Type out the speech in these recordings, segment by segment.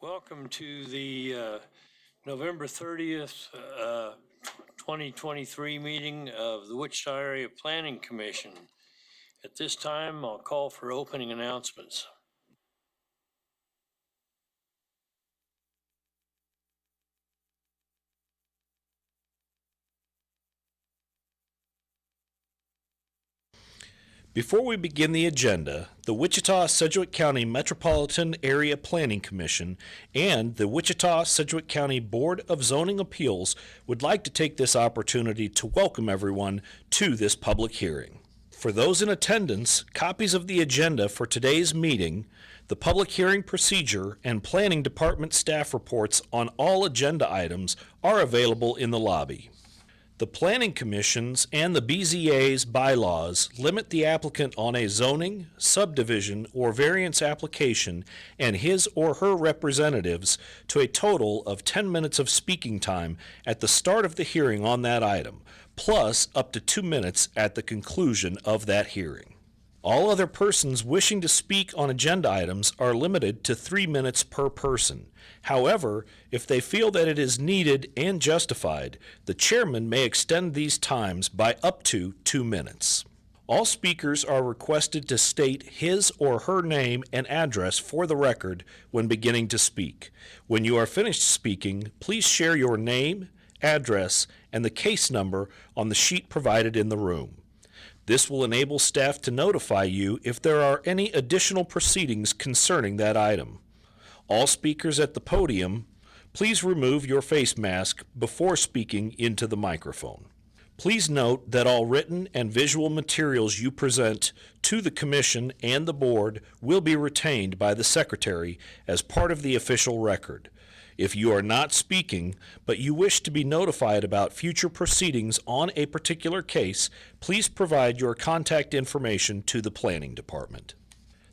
Welcome to the November 30th, 2023 meeting of the Wichita Area Planning Commission. At this time, I'll call for opening announcements. Before we begin the agenda, the Wichita-Sedgwick County Metropolitan Area Planning Commission and the Wichita-Sedgwick County Board of Zoning Appeals would like to take this opportunity to welcome everyone to this public hearing. For those in attendance, copies of the agenda for today's meeting, the public hearing procedure, and Planning Department staff reports on all agenda items are available in the lobby. The Planning Commission's and the BZA's bylaws limit the applicant on a zoning, subdivision, or variance application and his or her representatives to a total of 10 minutes of speaking time at the start of the hearing on that item, plus up to 2 minutes at the conclusion of that hearing. All other persons wishing to speak on agenda items are limited to 3 minutes per person. However, if they feel that it is needed and justified, the chairman may extend these times by up to 2 minutes. All speakers are requested to state his or her name and address for the record when beginning to speak. When you are finished speaking, please share your name, address, and the case number on the sheet provided in the room. This will enable staff to notify you if there are any additional proceedings concerning that item. All speakers at the podium, please remove your face mask before speaking into the microphone. Please note that all written and visual materials you present to the Commission and the Board will be retained by the Secretary as part of the official record. If you are not speaking, but you wish to be notified about future proceedings on a particular case, please provide your contact information to the Planning Department.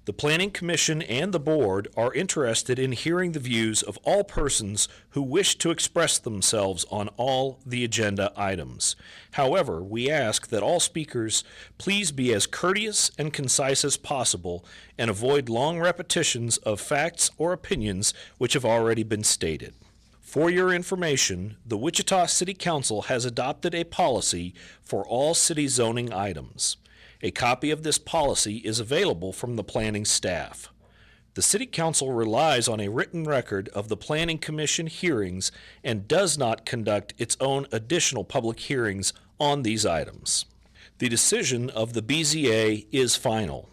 The Planning Commission and the Board are interested in hearing the views of all persons who wish to express themselves on all the agenda items. However, we ask that all speakers please be as courteous and concise as possible and avoid long repetitions of facts or opinions which have already been stated. For your information, the Wichita City Council has adopted a policy for all city zoning items. A copy of this policy is available from the planning staff. The City Council relies on a written record of the Planning Commission hearings and does not conduct its own additional public hearings on these items. The decision of the BZA is final.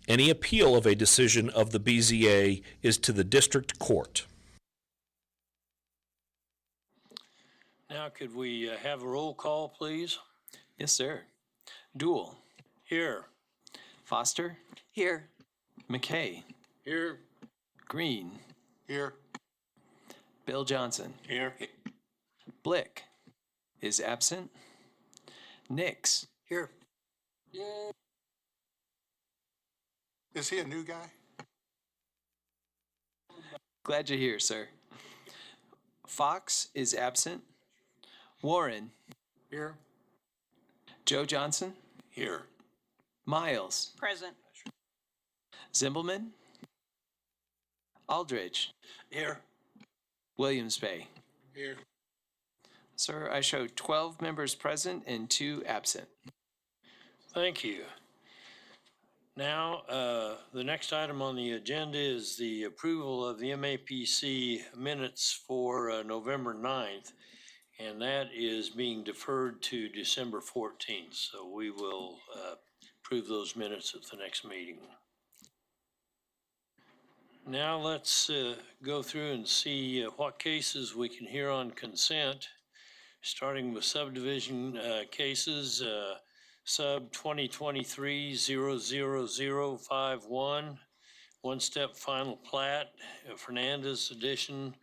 Any appeal of a decision of the BZA is to the District Court. Now, could we have a roll call, please? Yes, sir. Dool. Here. Foster. Here. McKay. Here. Green. Here. Bill Johnson. Here. Blick is absent. Nix. Here. Yay. Is he a new guy? Glad you're here, sir. Fox is absent. Warren. Here. Joe Johnson. Here. Miles. Present. Zimbelman. Aldridge. Here. Williams Bay. Here. Sir, I show 12 members present and 2 absent. Thank you. Now, the next item on the agenda is the approval of the MAPC minutes for November 9th, and that is being deferred to December 14th. So we will approve those minutes at the next meeting. Now let's go through and see what cases we can hear on consent, starting with subdivision cases. Sub 2023-00051, one-step final plat, Fernandez Edition,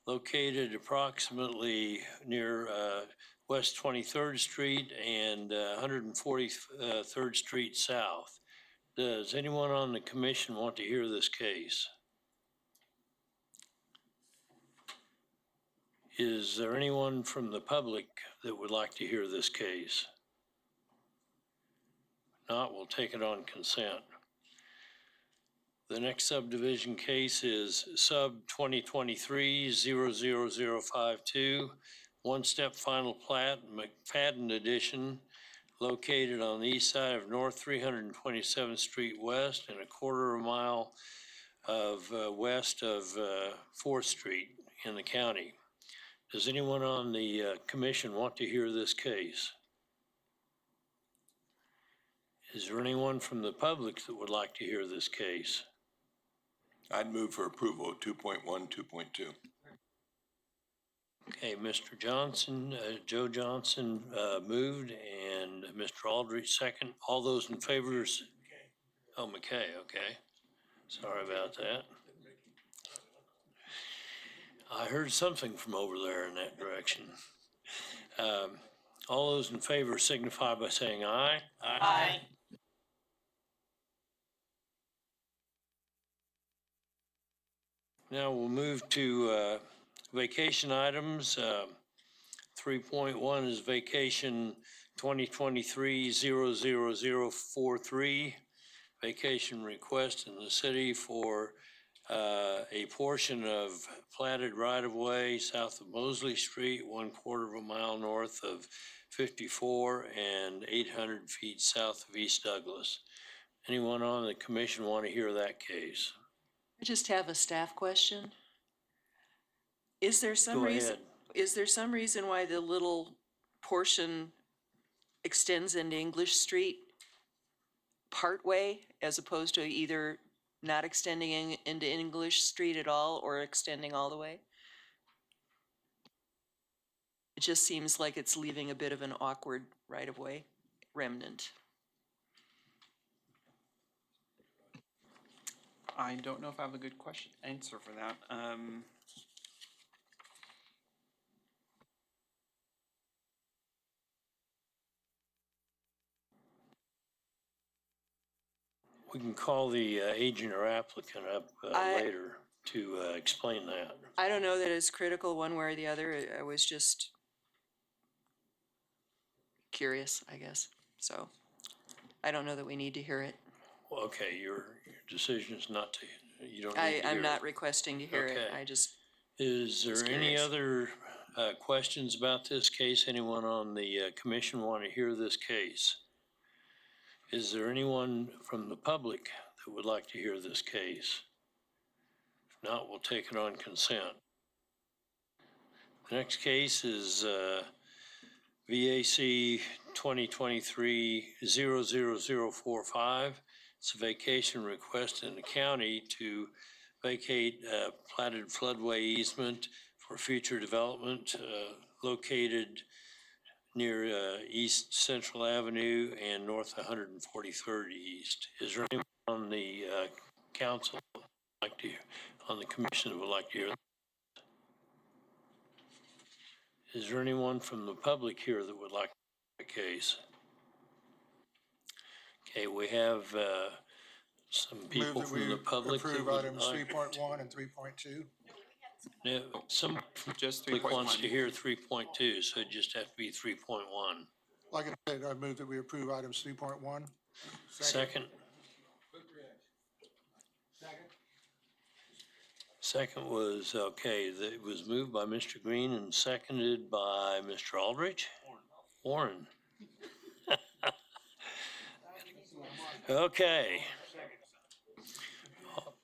located approximately near West 23rd Street and 143rd Street South. Does anyone on the commission want to hear this case? Is there anyone from the public that would like to hear this case? Not, we'll take it on consent. The next subdivision case is sub 2023-00052, one-step final plat, McFadden Edition, located on the east side of North 327th Street West and a quarter of a mile of west of 4th Street in the county. Does anyone on the commission want to hear this case? Is there anyone from the public that would like to hear this case? I'd move for approval of 2.1, 2.2. Okay, Mr. Johnson, Joe Johnson moved, and Mr. Aldrich second. All those in favor? Oh, McKay, okay. Sorry about that. I heard something from over there in that direction. All those in favor signify by saying aye. Aye. Now we'll move to vacation items. 3.1 is vacation 2023-00043, vacation request in the city for a portion of platted right-of-way south of Mosley Street, 1/4 of a mile north of 54 and 800 feet south of East Douglas. Anyone on the commission want to hear that case? I just have a staff question. Is there some Go reason, ahead. is there some reason why the little portion extends into English Street partway as opposed to either not extending into English Street at all or extending all the way? It just seems like it's leaving a bit of an awkward right-of-way remnant. I don't know if I have a good answer for that. We can call the agent or applicant up I- later to explain that. I don't know that it's critical one way or the other. I was just curious, I guess. So I don't know that we need to hear it. Well, okay, your decision is not to, you don't need to hear I'm not it. requesting to hear it. Okay. I just, Is there any curious. other questions about this case? Anyone on the commission want to hear this case? Is there anyone from the public that would like to hear this case? If not, we'll take it on consent. The next case is VAC 2023-00045. It's a vacation request in the county to vacate platted floodway easement for future development located near East Central Avenue and North 143rd East. Is there anyone on the council like to, on the commission that would like to hear? Is there anyone from the public here that would like the case? Okay, we have some people Move that from we the public that approve would items like. 3.1 and 3.2. Yeah, some Just public wants to 3.1. hear 3.2, so it just have to be 3.1. Like I said, I move that we approve items 3.1. Second? Second was, okay, it was moved by Mr. Green and seconded by Mr. Aldrich? Warren. Okay.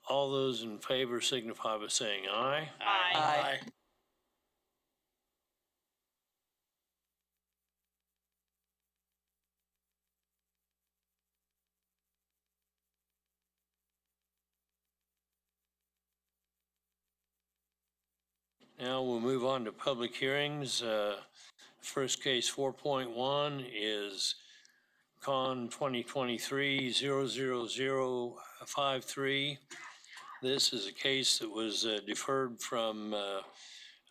All those in favor signify by saying aye. Aye. Now we'll move on to public hearings. First case 4.1 is Con 2023-00053. This is a case that was deferred from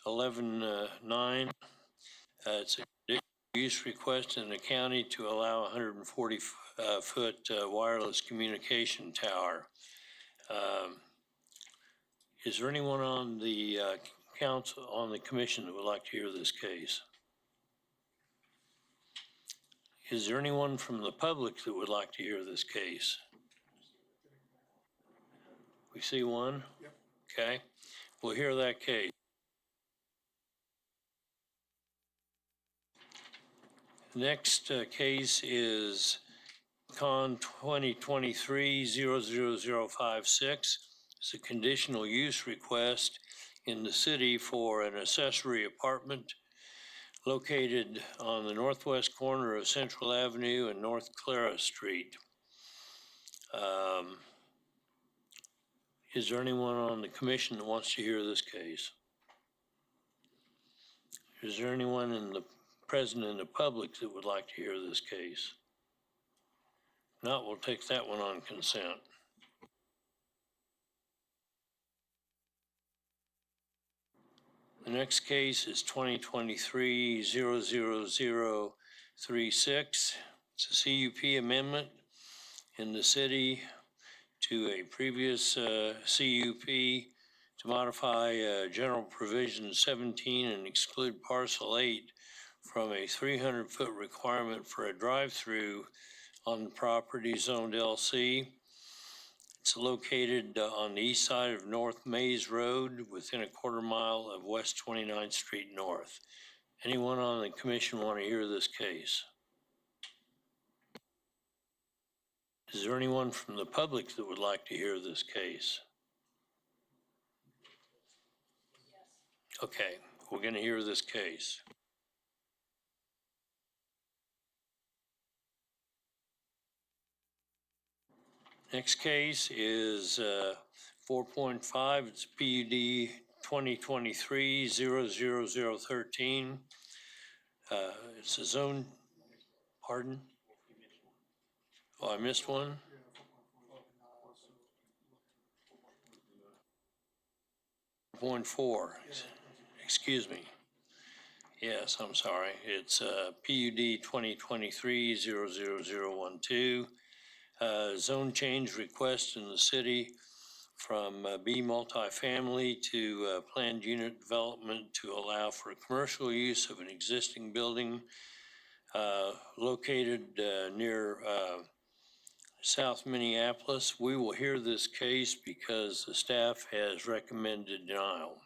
11/9. It's a conditional use request in the county to allow 140-foot wireless communication tower. Is there anyone on the council, on the commission that would like to hear this case? Is there anyone from the public that would like to hear this case? We see one? Yep. Okay, we'll hear that case. Next case is Con 2023-00056. It's a conditional use request in the city for an accessory apartment located on the northwest corner of Central Avenue and North Clara Street. Is there anyone on the commission that wants to hear this case? Is there anyone present in the public that would like to hear this case? If not, we'll take that one on consent. The next case is 2023-00036. It's a CUP amendment in the city to a previous CUP to modify General Provision 17 and exclude Parcel 8 from a 300-foot requirement for a drive-through on the property zoned LC. It's located on the east side of North Mays Road within a quarter mile of West 29th Street North. Anyone on the commission want to hear this case? Is there anyone from the public that would like to hear this case? Okay, we're going to hear this case. Next case is 4.5. It's PUD 2023-00013. It's a zone, pardon? Oh, I missed one? Point 4, excuse me. Yes, I'm sorry. It's PUD 2023-00012. Zone change request in the city from B multifamily to planned unit development to allow for commercial use of an existing building located near South Minneapolis. We will hear this case because the staff has recommended denial.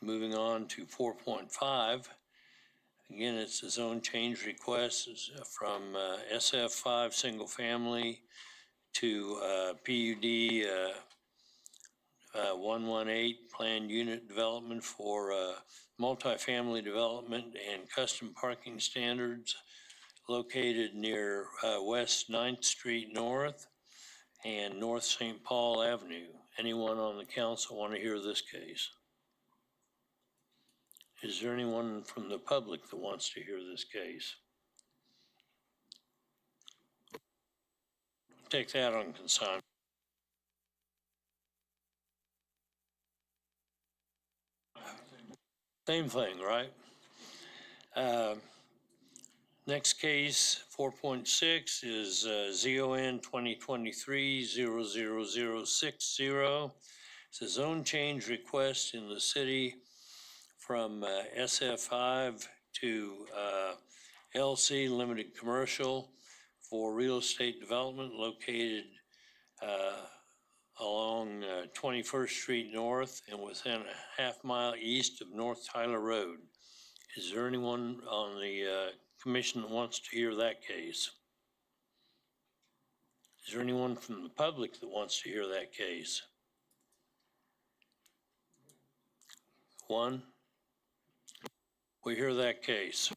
Moving on to 4.5. Again, it's a zone change request from SF5 single family to PUD 118 planned unit development for multifamily development and custom parking standards located near West 9th Street North and North St. Paul Avenue. Anyone on the council want to hear this case? Is there anyone from the public that wants to hear this case? Take that on consent. Same thing, right? Next case, 4.6, is ZON 2023-00060. It's a zone change request in the city from SF5 to LC Limited Commercial for real estate development located along 21st Street North and within a half-mile east of North Tyler Road. Is there anyone on the commission that wants to hear that case? Is there anyone from the public that wants to hear that case? One? We hear that case.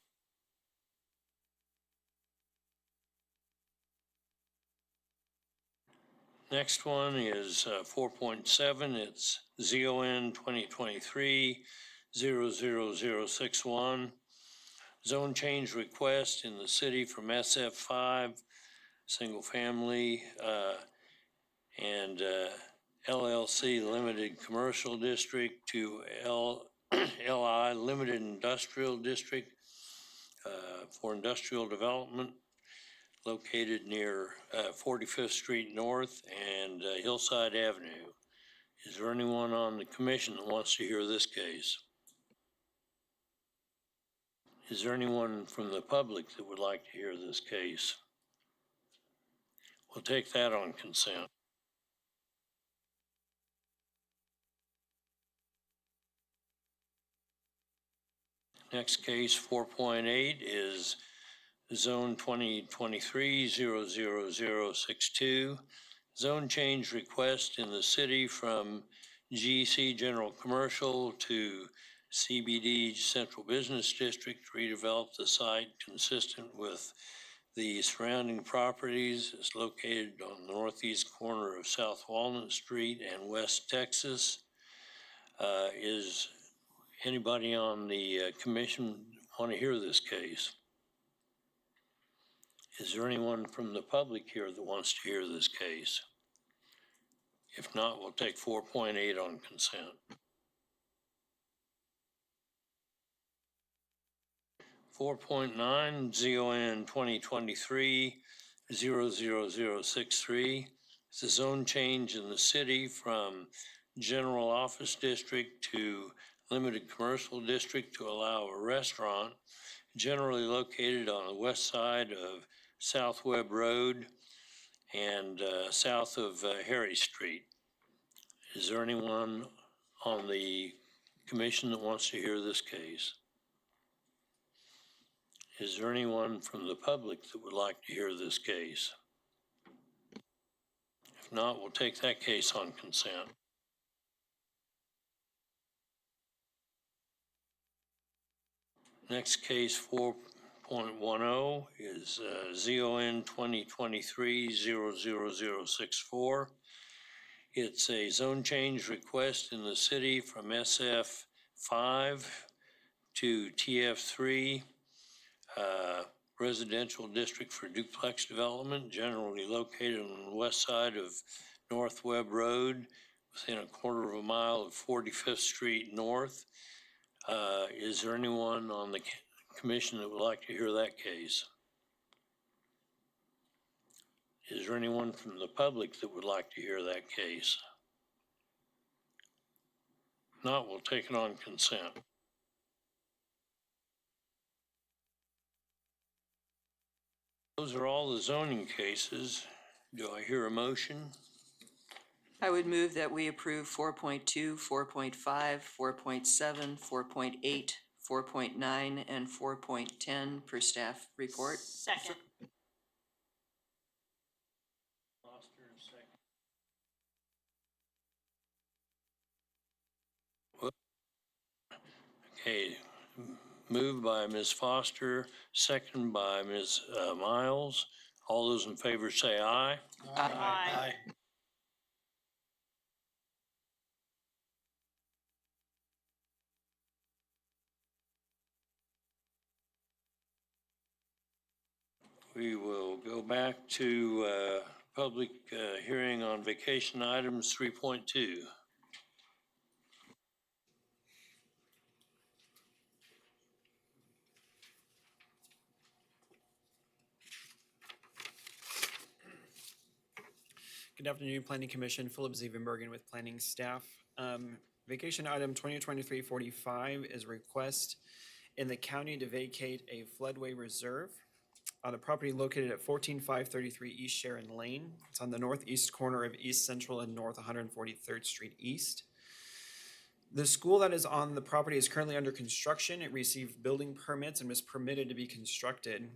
Next one is 4.7. It's ZON 2023-00061. Zone change request in the city from SF5, single family, and LLC Limited Commercial District to LI Limited Industrial District for industrial development located near 45th Street North and Hillside Avenue. Is there anyone on the commission that wants to hear this case? Is there anyone from the public that would like to hear this case? We'll take that on consent. Next case, 4.8, is Zone 2023-00062. Zone change request in the city from GC General Commercial to CBD Central Business District to redevelop the site consistent with the surrounding properties. It's located on the northeast corner of South Walnut Street and West Texas. Is anybody on the commission want to hear this case? Is there anyone from the public here that wants to hear this case? If not, we'll take 4.8 on consent. 4.9, ZON 2023-00063. It's a zone change in the city from general office district to limited commercial district to allow a restaurant generally located on the west side of South Webb Road and south of Harry Street. Is there anyone on the commission that wants to hear this case? Is there anyone from the public that would like to hear this case? If not, we'll take that case on consent. Next case, 4.10, is ZON 2023-00064. It's a zone change request in the city from SF5 to TF3, residential district for duplex development, generally located on the west side of North Webb Road, within a quarter of a mile of 45th Street North. Is there anyone on the commission that would like to hear that case? Is there anyone from the public that would like to hear that case? If not, we'll take it on consent. Those are all the zoning cases. Do I hear a motion? I would move that we approve 4.2, 4.5, 4.7, 4.8, 4.9, and 4.10 per staff report. Second. Okay, moved by Ms. Foster, second by Ms. Miles. All those in favor say aye. Aye. We will go back to public hearing on vacation items 3.2. Good afternoon, Planning Commission. Philip Zevenbergen with planning staff. Vacation item 2023-45 is request in the county to vacate a floodway reserve on a property located at 14533 East Sharon Lane. It's on the northeast corner of East Central and North 143rd Street East. The school that is on the property is currently under construction. It received building permits and was permitted to be constructed.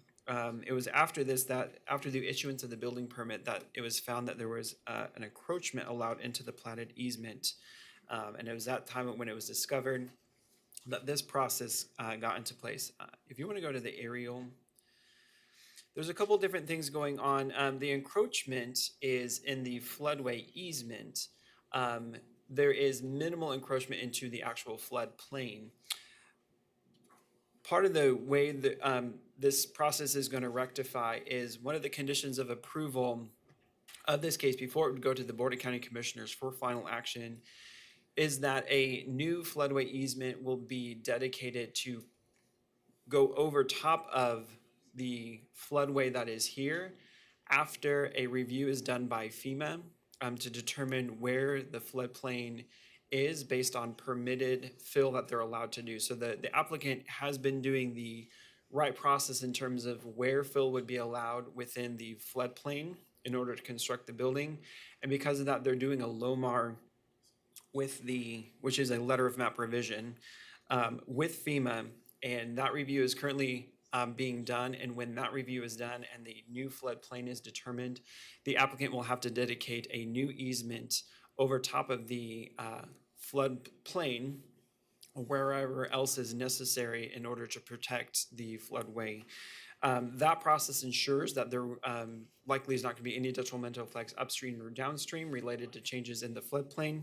It was after the issuance of the building permit, that it was found that there was an encroachment allowed into the platted easement. And it was that time when it was discovered that this process got into place. If you want to go to the aerial, there's a couple different things going on. The encroachment is in the floodway easement. There is minimal encroachment into the actual floodplain. Part of the way that this process is going to rectify is one of the conditions of approval of this case before it would go to the Board of County Commissioners for final action is that a new floodway easement will be dedicated to go over top of the floodway that is here after a review is done by FEMA to determine where the floodplain is based on permitted fill that they're allowed to do. So the applicant has been doing the right process in terms of where fill would be allowed within the floodplain in order to construct the building. And because of that, they're doing a LOMAR with which is a letter of map revision with FEMA. And that review is currently being done. And when that review is done and the new floodplain is determined, the applicant will have to dedicate a new easement over top of the floodplain wherever else is necessary in order to protect the floodway. That process ensures that there likely is not going to be any detrimental effects upstream or downstream related to changes in the floodplain.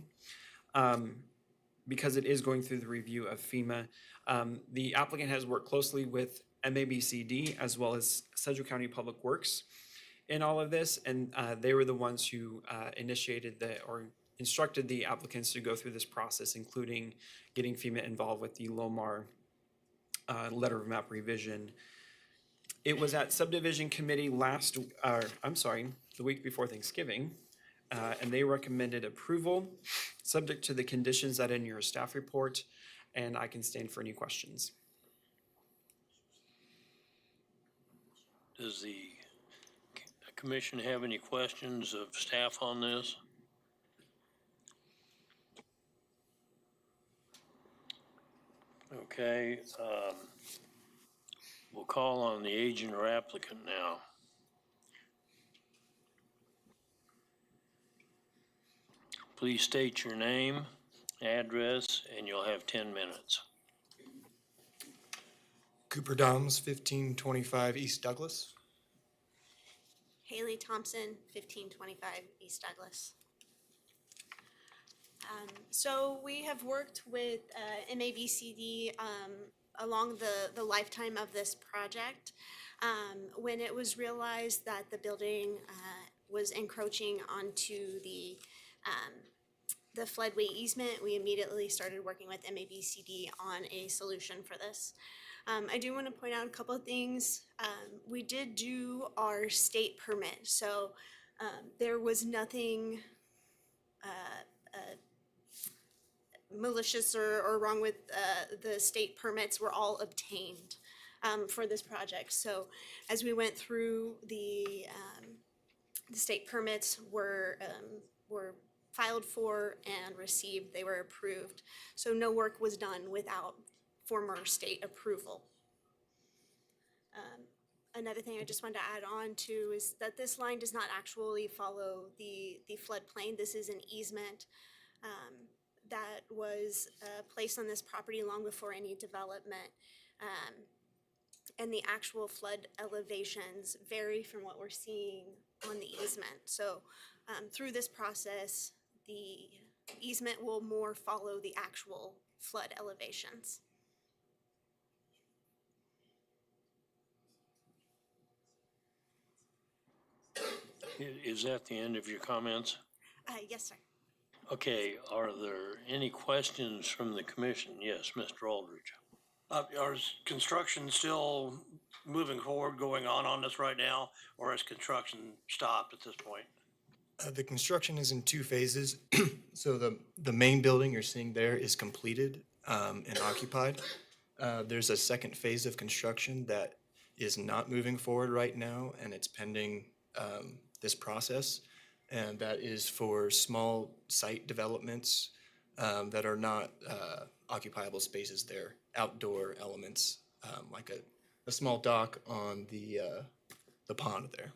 Because it is going through the review of FEMA. The applicant has worked closely with MAPCD as well as Sedgwick County Public Works in all of this, and they were the ones who initiated or instructed the applicants to go through this process, including getting FEMA involved with the LOMAR letter of map revision. It was at subdivision committee the week before Thanksgiving, and they recommended approval, subject to the conditions that in your staff report, and I can stand for any questions. Does the commission have any questions of staff on this? Okay, we'll call on the agent or applicant now. Please state your name, address, and you'll have 10 minutes. Cooper Doms, 1525 East Douglas. Haley Thompson, 1525 East Douglas. So we have worked with MABCD along the lifetime of this project. When it was realized that the building was encroaching onto the floodway easement, we immediately started working with MABCD on a solution for this. I do want to point out a couple of things. We did do our state permit, so there was nothing malicious or wrong with the state permits. Were all obtained for this project. So as we went through the state permits were filed for and received. They were approved. So no work was done without former state approval. Another thing I just wanted to add on to is that this line does not actually follow the floodplain. This is an easement that was placed on this property long before any development. And the actual flood elevations vary from what we're seeing on the easement. So through this process, the easement will more follow the actual flood elevations. Is that the end of your comments? Yes, sir. Okay, are there any questions from the commission? Yes, Mr. Aldridge. Is construction still moving forward, going on this right now, or has construction stopped at this point? The construction is in two phases. So the main building you're seeing there is completed and occupied. There's a second phase of construction that is not moving forward right now, and it's pending this process. And that is for small site developments that are not occupiable spaces there, outdoor elements, like a small dock on the pond there.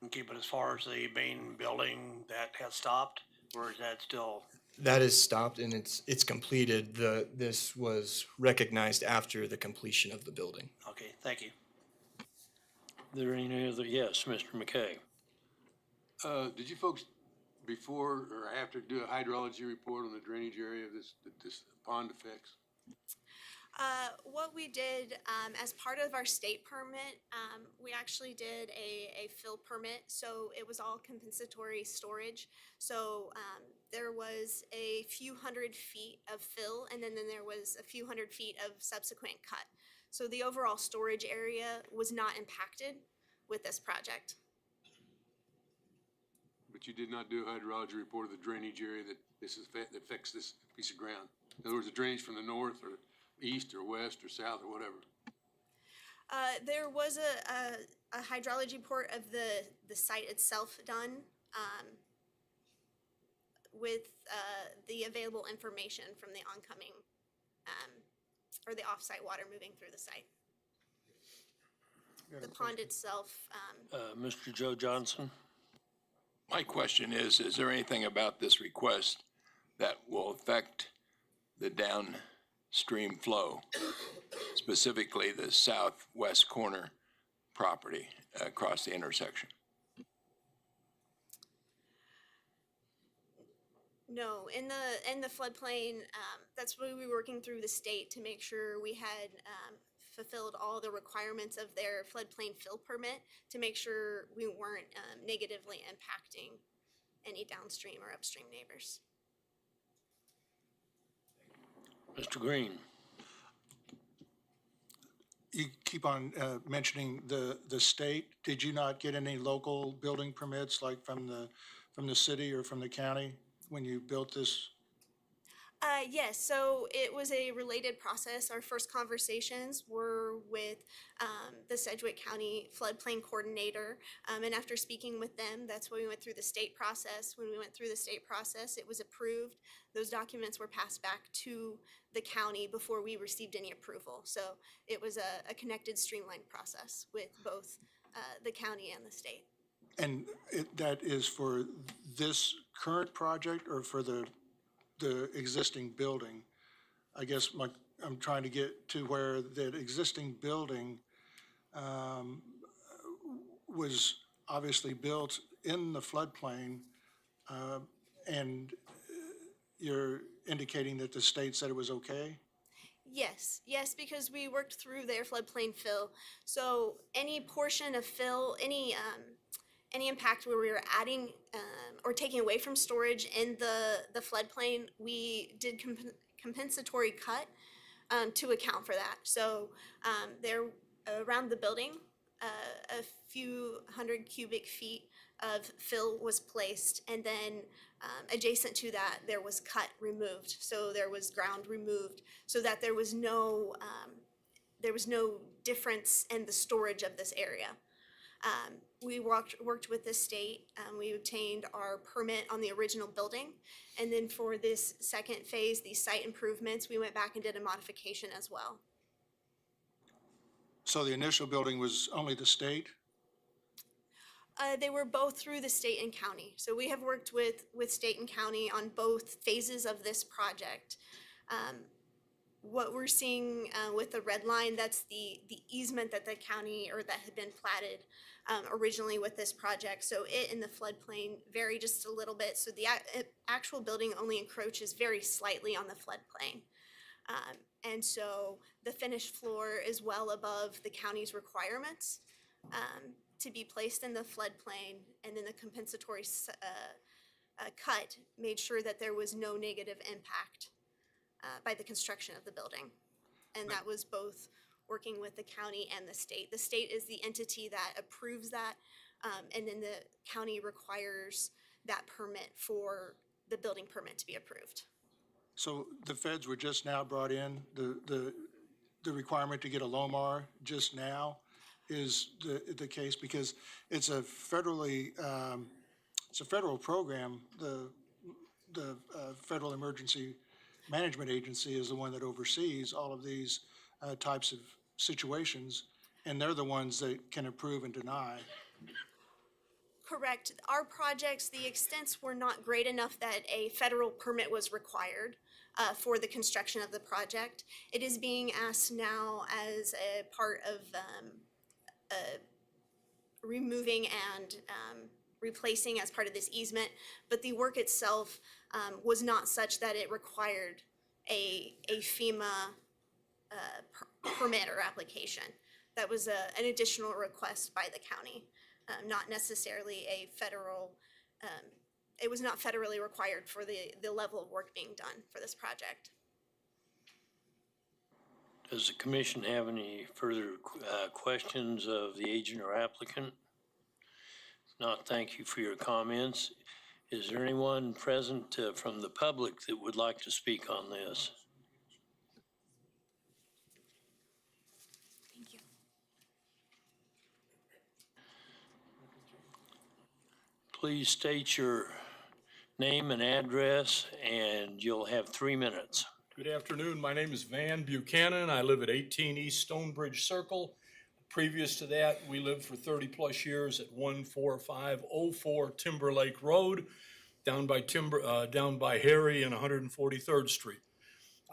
Okay, but as far as the main building, that has stopped, or is that still? That is stopped and it's completed. This was recognized after the completion of the building. Okay, thank you. Are there any other? Yes, Mr. McKay. Did you folks before or after do a hydrology report on the drainage area of this pond effects? What we did as part of our state permit, we actually did a fill permit. So it was all compensatory storage. So there was a few hundred feet of fill, and then there was a few hundred feet of subsequent cut. So the overall storage area was not impacted with this project. But you did not do a hydrology report of the drainage area that that affects this piece of ground. In other words, the drainage from the north or east or west or south or whatever. There was a hydrology report of the site itself done with the available information from the oncoming or the off-site water moving through the site. The pond itself, Mr. Joe Johnson? My question is there anything about this request that will affect the downstream flow, specifically the southwest corner property across the intersection? no, in the floodplain, that's why we were working through the state to make sure we had fulfilled all the requirements of their floodplain fill permit to make sure we weren't negatively impacting any downstream or upstream neighbors. Mr. Green? You keep on mentioning the state. Did you not get any local building permits, like from the city or from the county when you built this? Yes, so it was a related process. Our first conversations were with the Sedgwick County Floodplain Coordinator. And after speaking with them, that's when we went through the state process. When we went through the state process, it was approved. Those documents were passed back to the county before we received any approval. So it was a connected, streamlined process with both the county and the state. And that is for this current project or for the existing building? I guess I'm trying to get to where that existing building was obviously built in the floodplain, and you're indicating that the state said it was okay? Yes, because we worked through their floodplain fill. So any portion of fill, any impact where we were adding or taking away from storage in the floodplain, we did compensatory cut to account for that. So there around the building, a few hundred cubic feet of fill was placed, and then adjacent to that there was cut removed. So there was ground removed, so that there was no difference in the storage of this area. We worked with the state. We obtained our permit on the original building. And then for this second phase, these site improvements, we went back and did a modification as well. So the initial building was only the state? They were both through the state and county. So we have worked with state and county on both phases of this project. What we're seeing with the red line, that's the easement that the county, or that had been platted originally with this project. So it and the floodplain vary just a little bit. So the actual building only encroaches very slightly on the floodplain. And so the finished floor is well above the county's requirements to be placed in the floodplain. And then the compensatory cut made sure that there was no negative impact by the construction of the building. And that was both working with the county and the state. The state is the entity that approves that, and then the county requires that permit for the building permit to be approved. So the feds were just now brought in, the requirement to get a LOMAR just now is the case, because it's a federally, it's a federal program. The Federal Emergency Management Agency is the one that oversees all of these types of situations, and they're the ones that can approve and deny. Correct. Our projects, the extents were not great enough that a federal permit was required for the construction of the project. It is being asked now as a part of removing and replacing as part of this easement, but the work itself was not such that it required a FEMA permit or application. That was an additional request by the county, not necessarily a federal, it was not federally required for the level of work being done for this project. Does the commission have any further questions of the agent or applicant? If not, thank you for your comments. Is there anyone present from the public that would like to speak on this? Thank you. Please state your name and address, and you'll have 3 minutes Good afternoon. My name is Van Buchanan. I live at 18 East Stonebridge Circle. Previous to that, we lived for 30-plus years at 14504 Timberlake Road, down by Harry and 143rd Street.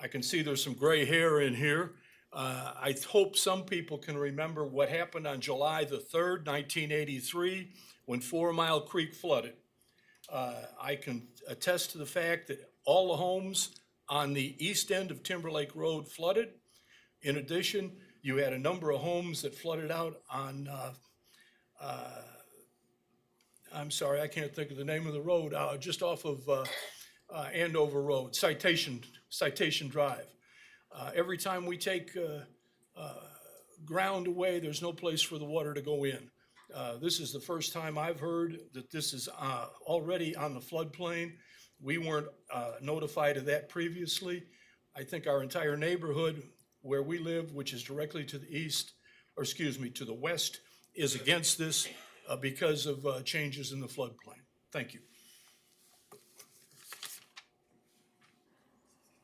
I can see there's some gray hair in here. I hope some people can remember what happened on July the 3rd, 1983, when 4 Mile Creek flooded. I can attest to the fact that all the homes on the east end of Timberlake Road flooded. In addition, you had a number of homes that flooded out on, I'm sorry, I can't think of the name of the road, just off of Andover Road, Citation Drive. Every time we take ground away, there's no place for the water to go in. This is the first time I've heard that this is already on the floodplain. We weren't notified of that previously. I think our entire neighborhood where we live, which is directly to the east, or excuse me, to the west, is against this because of changes in the floodplain. Thank you.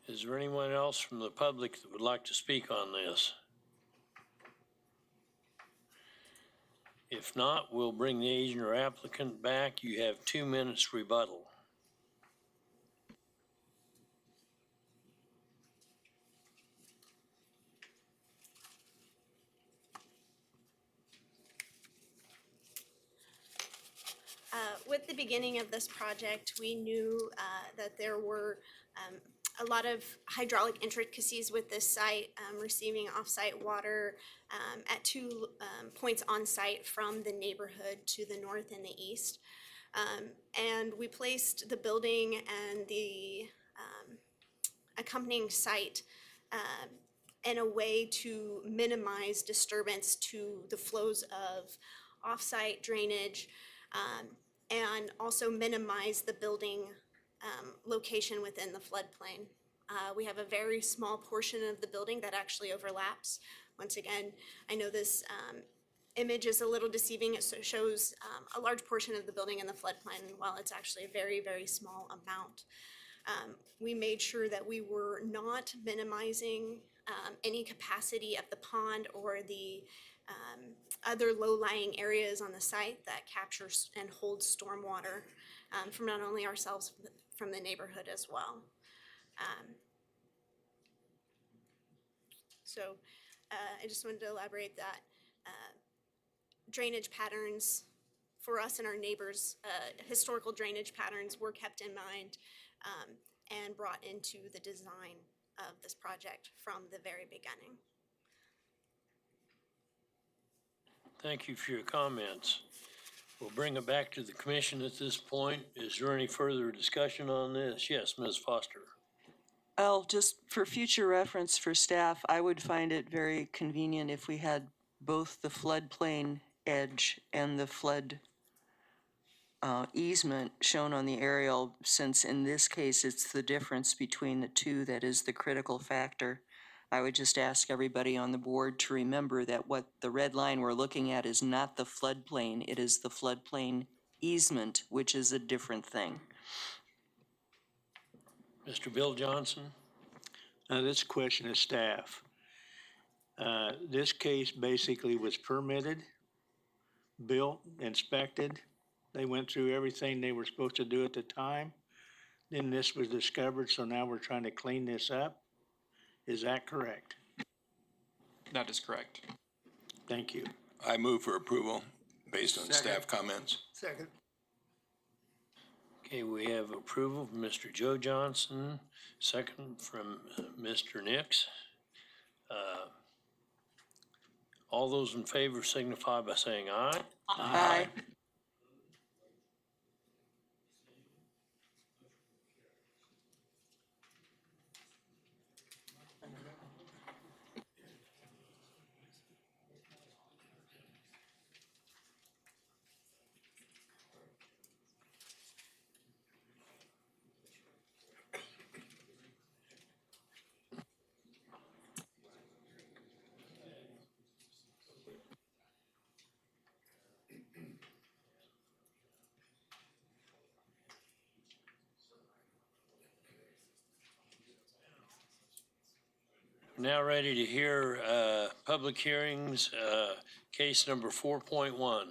Is there anyone else from the public that would like to speak on this? If not, we'll bring the agent or applicant back. You have 2 minutes rebuttal. With the beginning of this project, we knew that there were a lot of hydraulic intricacies with this site, receiving off-site water at 2 points on site from the neighborhood to the north and the east. And we placed the building and the accompanying site in a way to minimize disturbance to the flows of off-site drainage, and also minimize the building location within the floodplain. We have a very small portion of the building that actually overlaps. Once again, I know this image is a little deceiving. It shows a large portion of the building in the floodplain, while it's actually a very, very small amount. We made sure that we were not minimizing any capacity of the pond or the other low-lying areas on the site that captures and holds stormwater from not only ourselves, but from the neighborhood as well. So I just wanted to elaborate that drainage patterns for us and our neighbors, historical drainage patterns were kept in mind and brought into the design of this project from the very beginning. Thank you for your comments. We'll bring it back to the commission at this point. Is there any further discussion on this? Yes, Ms. Foster. Just for future reference for staff, I would find it very convenient if we had both the floodplain edge and the flood easement shown on the aerial, since in this case it's the difference between the two that is the critical factor. I would just ask everybody on the board to remember that what the red line we're looking at is not the floodplain, it is the floodplain easement, which is a different thing. Mr. Bill Johnson? This question is staff. This case basically was permitted, built, inspected. They went through everything they were supposed to do at the time. Then this was discovered, so now we're trying to clean this up. Is that correct? That is correct. Thank you. I move for approval based on Second. staff comments. Second. Okay, we have approval from Mr. Joe Johnson, second from Mr. Nix. All those in favor signify by saying aye. Aye. Now ready to hear public hearings, case number 4.1.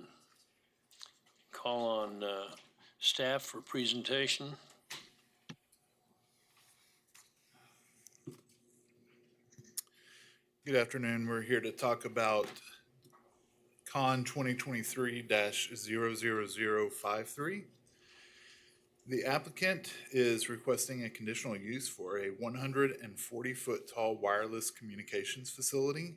Call on staff for presentation. Good afternoon. We're here to talk about Con 2023-00053. The applicant is requesting a conditional use for a 140-foot tall wireless communications facility.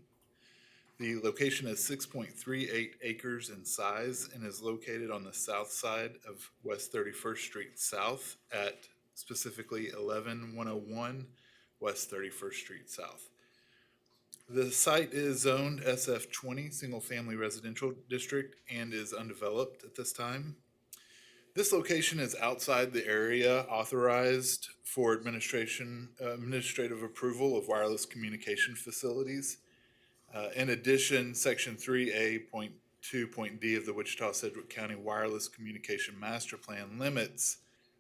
The location is 6.38 acres in size and is located on the south side of West 31st Street South at specifically 11101 West 31st Street South. The site is zoned SF20, Single Family Residential District, and is undeveloped at this time. This location is outside the area authorized for administrative approval of wireless communication facilities. In addition, Section 3A.2.d of the Wichita-Sedgwick County Wireless Communication Master Plan limits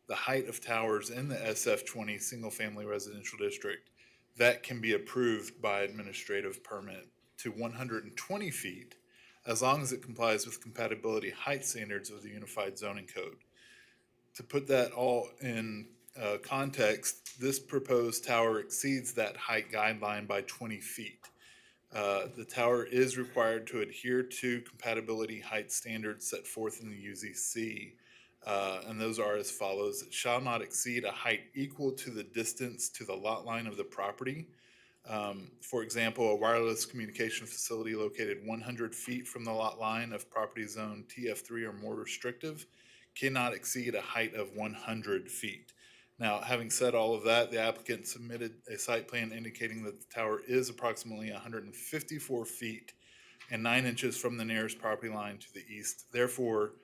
the height of towers in the SF20 Single Family Residential District that can be approved by administrative permit to 120 feet, as long as it complies with compatibility height standards of the Unified Zoning Code. To put that all in context, this proposed tower exceeds that height guideline by 20 feet. The tower is required to adhere to compatibility height standards set forth in the UZC, and those are as follows. It shall not exceed a height equal to the distance to the lot line of the property. For example, a wireless communication facility located 100 feet from the lot line of property zone TF3 or more restrictive cannot exceed a height of 100 feet. Now, having said all of that, the applicant submitted a site plan indicating that the tower is approximately 154 feet and 9 inches from the nearest property line to the east. Therefore,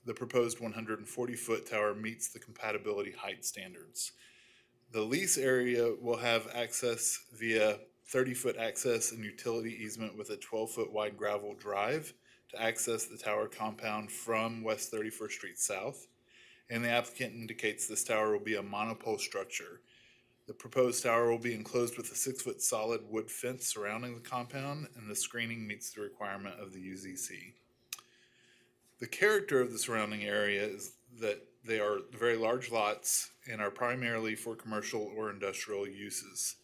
the proposed 140-foot tower meets the compatibility height standards. The lease area will have access via 30-foot access and utility easement with a 12-foot wide gravel drive to access the tower compound from West 31st Street South. And the applicant indicates this tower will be a monopole structure. The proposed tower will be enclosed with a 6-foot solid wood fence surrounding the compound, and the screening meets the requirement of the UZC. The character of the surrounding area is that they are very large lots and are primarily for commercial or industrial uses.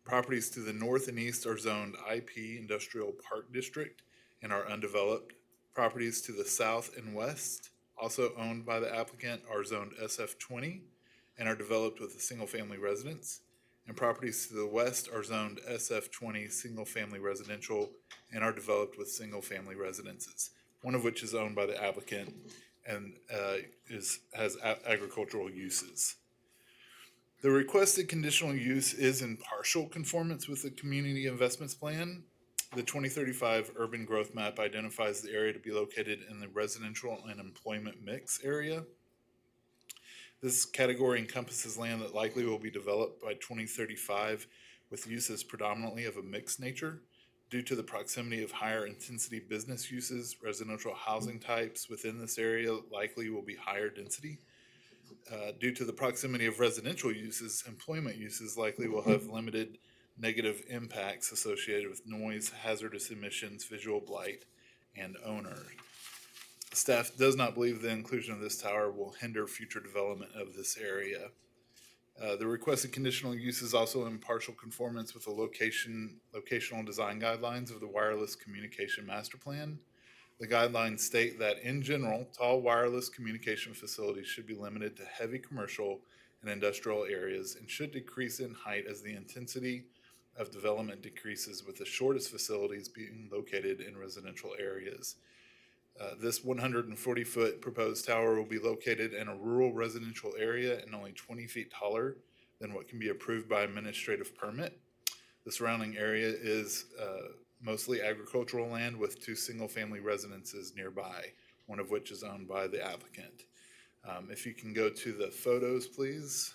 Properties to the north and east are zoned IP Industrial Park District and are undeveloped. Properties to the south and west, also owned by the applicant, are zoned SF20 and are developed with a single-family residence. And properties to the west are zoned SF20 single-family residential and are developed with single-family residences, one of which is owned by the applicant and has agricultural uses. The requested conditional use is in partial conformance with the Community Investments Plan. The 2035 Urban Growth Map identifies the area to be located in the residential and employment mix area. This category encompasses land that likely will be developed by 2035 with uses predominantly of a mixed nature. Due to the proximity of higher intensity business uses, residential housing types within this area likely will be higher density. Due to the proximity of residential uses, employment uses likely will have limited negative impacts associated with noise, hazardous emissions, visual blight, and owner. Staff does not believe the inclusion of this tower will hinder future development of this area. The requested conditional use is also in partial conformance with the locational design guidelines of the Wireless Communication Master Plan. The guidelines state that in general, tall wireless communication facilities should be limited to heavy commercial and industrial areas and should decrease in height as the intensity of development decreases, with the shortest facilities being located in residential areas. This 140-foot proposed tower will be located in a rural residential area and only 20 feet taller than what can be approved by administrative permit. The surrounding area is mostly agricultural land with 2 single-family residences nearby, one of which is owned by the applicant. If you can go to the photos, please.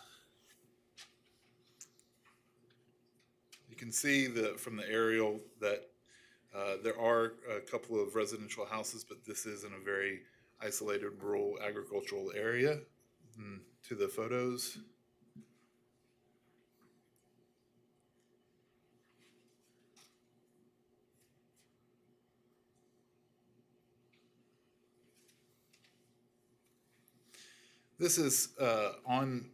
You can see from the aerial that there are a couple of residential houses, but this is in a very isolated rural agricultural area. To the photos. This is on,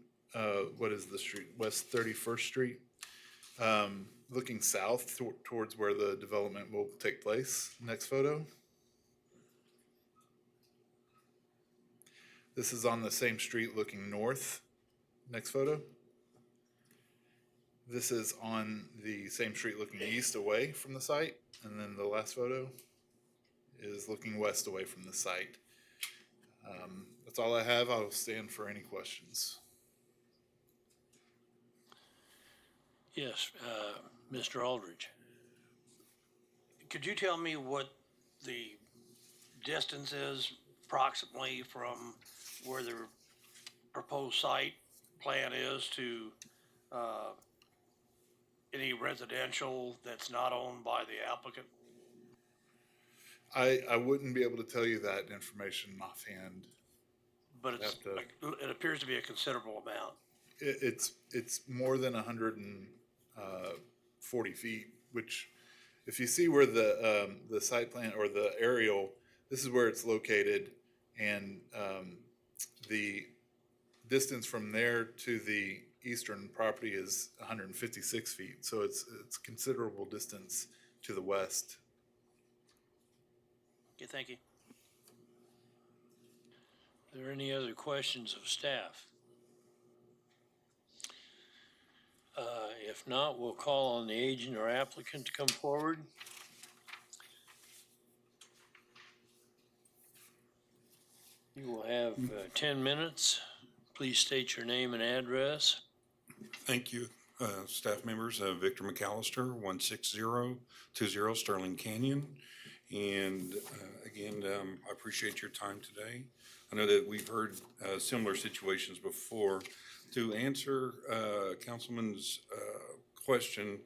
what is the street, West 31st Street, looking south towards where the development will take place. Next photo. This is on the same street looking north. Next photo. This is on the same street looking east away from the site. And then the last photo is looking west away from the site. That's all I have. I'll stand for any questions. Yes, Mr. Aldridge. Could you tell me what the distance is approximately from where the proposed site plan is to any residential that's not owned by the applicant? I wouldn't be able to tell you that information offhand. But it appears to be a considerable amount. It's more than 140 feet, which if you see where the site plan or the aerial, this is where it's located, and the distance from there to the eastern property is 156 feet. So it's considerable distance to the west. Okay, thank you. Are there any other questions of staff? If not, we'll call on the agent or applicant to come forward. You will have 10 minutes. Please state your name and address. Thank you, staff members. Victor McAllister, 16020 Sterling Canyon. And again, I appreciate your time today. I know that we've heard similar situations before. To answer Councilman's question,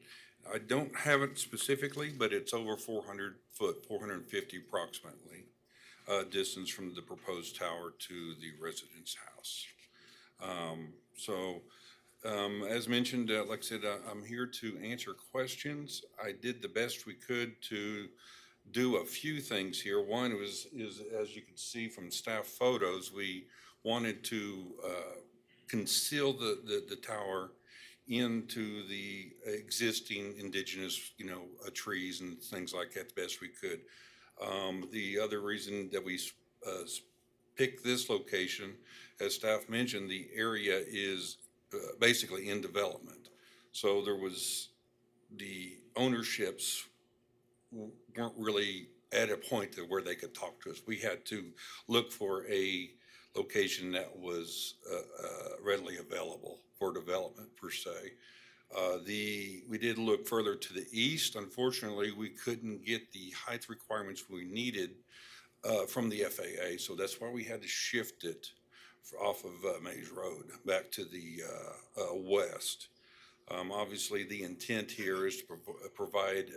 I don't have it specifically, but it's over 400 foot, 450 approximately, distance from the proposed tower to the residence house. As mentioned, like I said, I'm here to answer questions. I did the best we could to do a few things here. One is as you can see from staff photos, we wanted to conceal the tower into the existing indigenous, trees and things like that the best we could. The other reason that we picked this location, as staff mentioned, the area is basically in development. So there was the ownerships weren't really at a point to where they could talk to us. We had to look for a location that was readily available for development per se. We did look further to the east. Unfortunately, we couldn't get the height requirements we needed from the FAA, so that's why we had to shift it off of Mays Road back to the west. Obviously, the intent here is to provide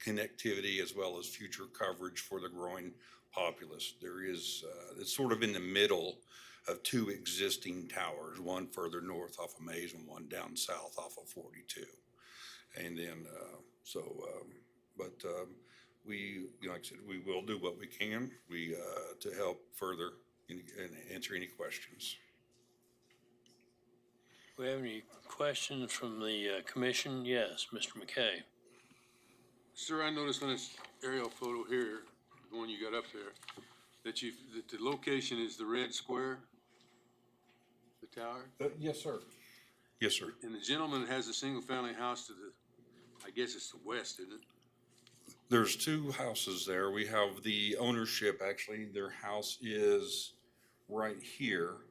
connectivity as well as future coverage for the growing populace. There is, it's sort of in the middle of two existing towers, one further north off of Mays and one down south off of 42. And then, we, like I said, we will do what we can to help further and answer any questions. Do we have any questions from the commission? Yes, Mr. McKay. Sir, I noticed on this aerial photo here, the one you got up there, that the location is the red square, the tower? Yes, sir. Yes, sir. And the gentleman has a single-family house to the, I guess it's the west, isn't it? There's two houses there. We have the ownership, actually, their house is right here.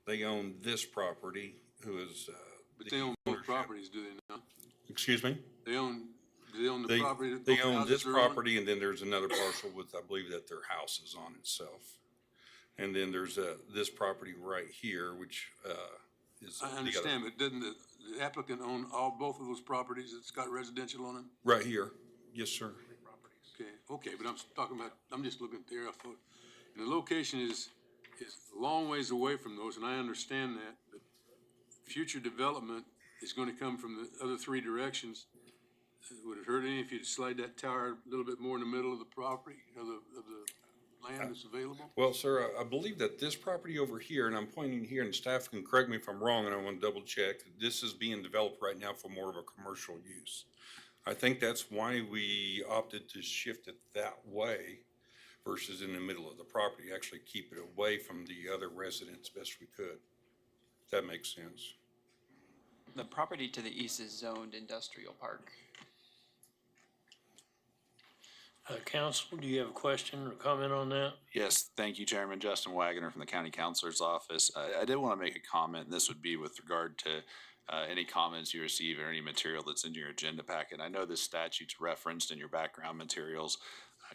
They own this property, who is But they own both properties, do they not? Excuse me? Do they own the property? that They both own houses this are on? property, and then there's another parcel with, I believe that their house is on itself. And then there's this property right here, which is. I understand, but doesn't the applicant own both of those properties that's got residential on them? Right here. Yes, sir. Okay, but I'm just looking at the aerial photo. And the location is a long ways away from those, and I understand that, but future development is going to come from the other three directions. Would it hurt any if you slide that tower a little bit more in the middle of the property, of the land that's available? Well, sir, I believe that this property over here, and I'm pointing here, and staff can correct me if I'm wrong, and I want to double check, that this is being developed right now for more of a commercial use. I think that's why we opted to shift it that way versus in the middle of the property, actually keep it away from the other residents best we could. If that makes sense. The property to the east is zoned industrial park. Council, do you have a question or comment on that? Yes, thank you, Chairman. Justin Wagner from the County Counselor's Office. I did want to make a comment, and this would be with regard to any comments you receive or any material that's in your agenda packet. I know this statute's referenced in your background materials.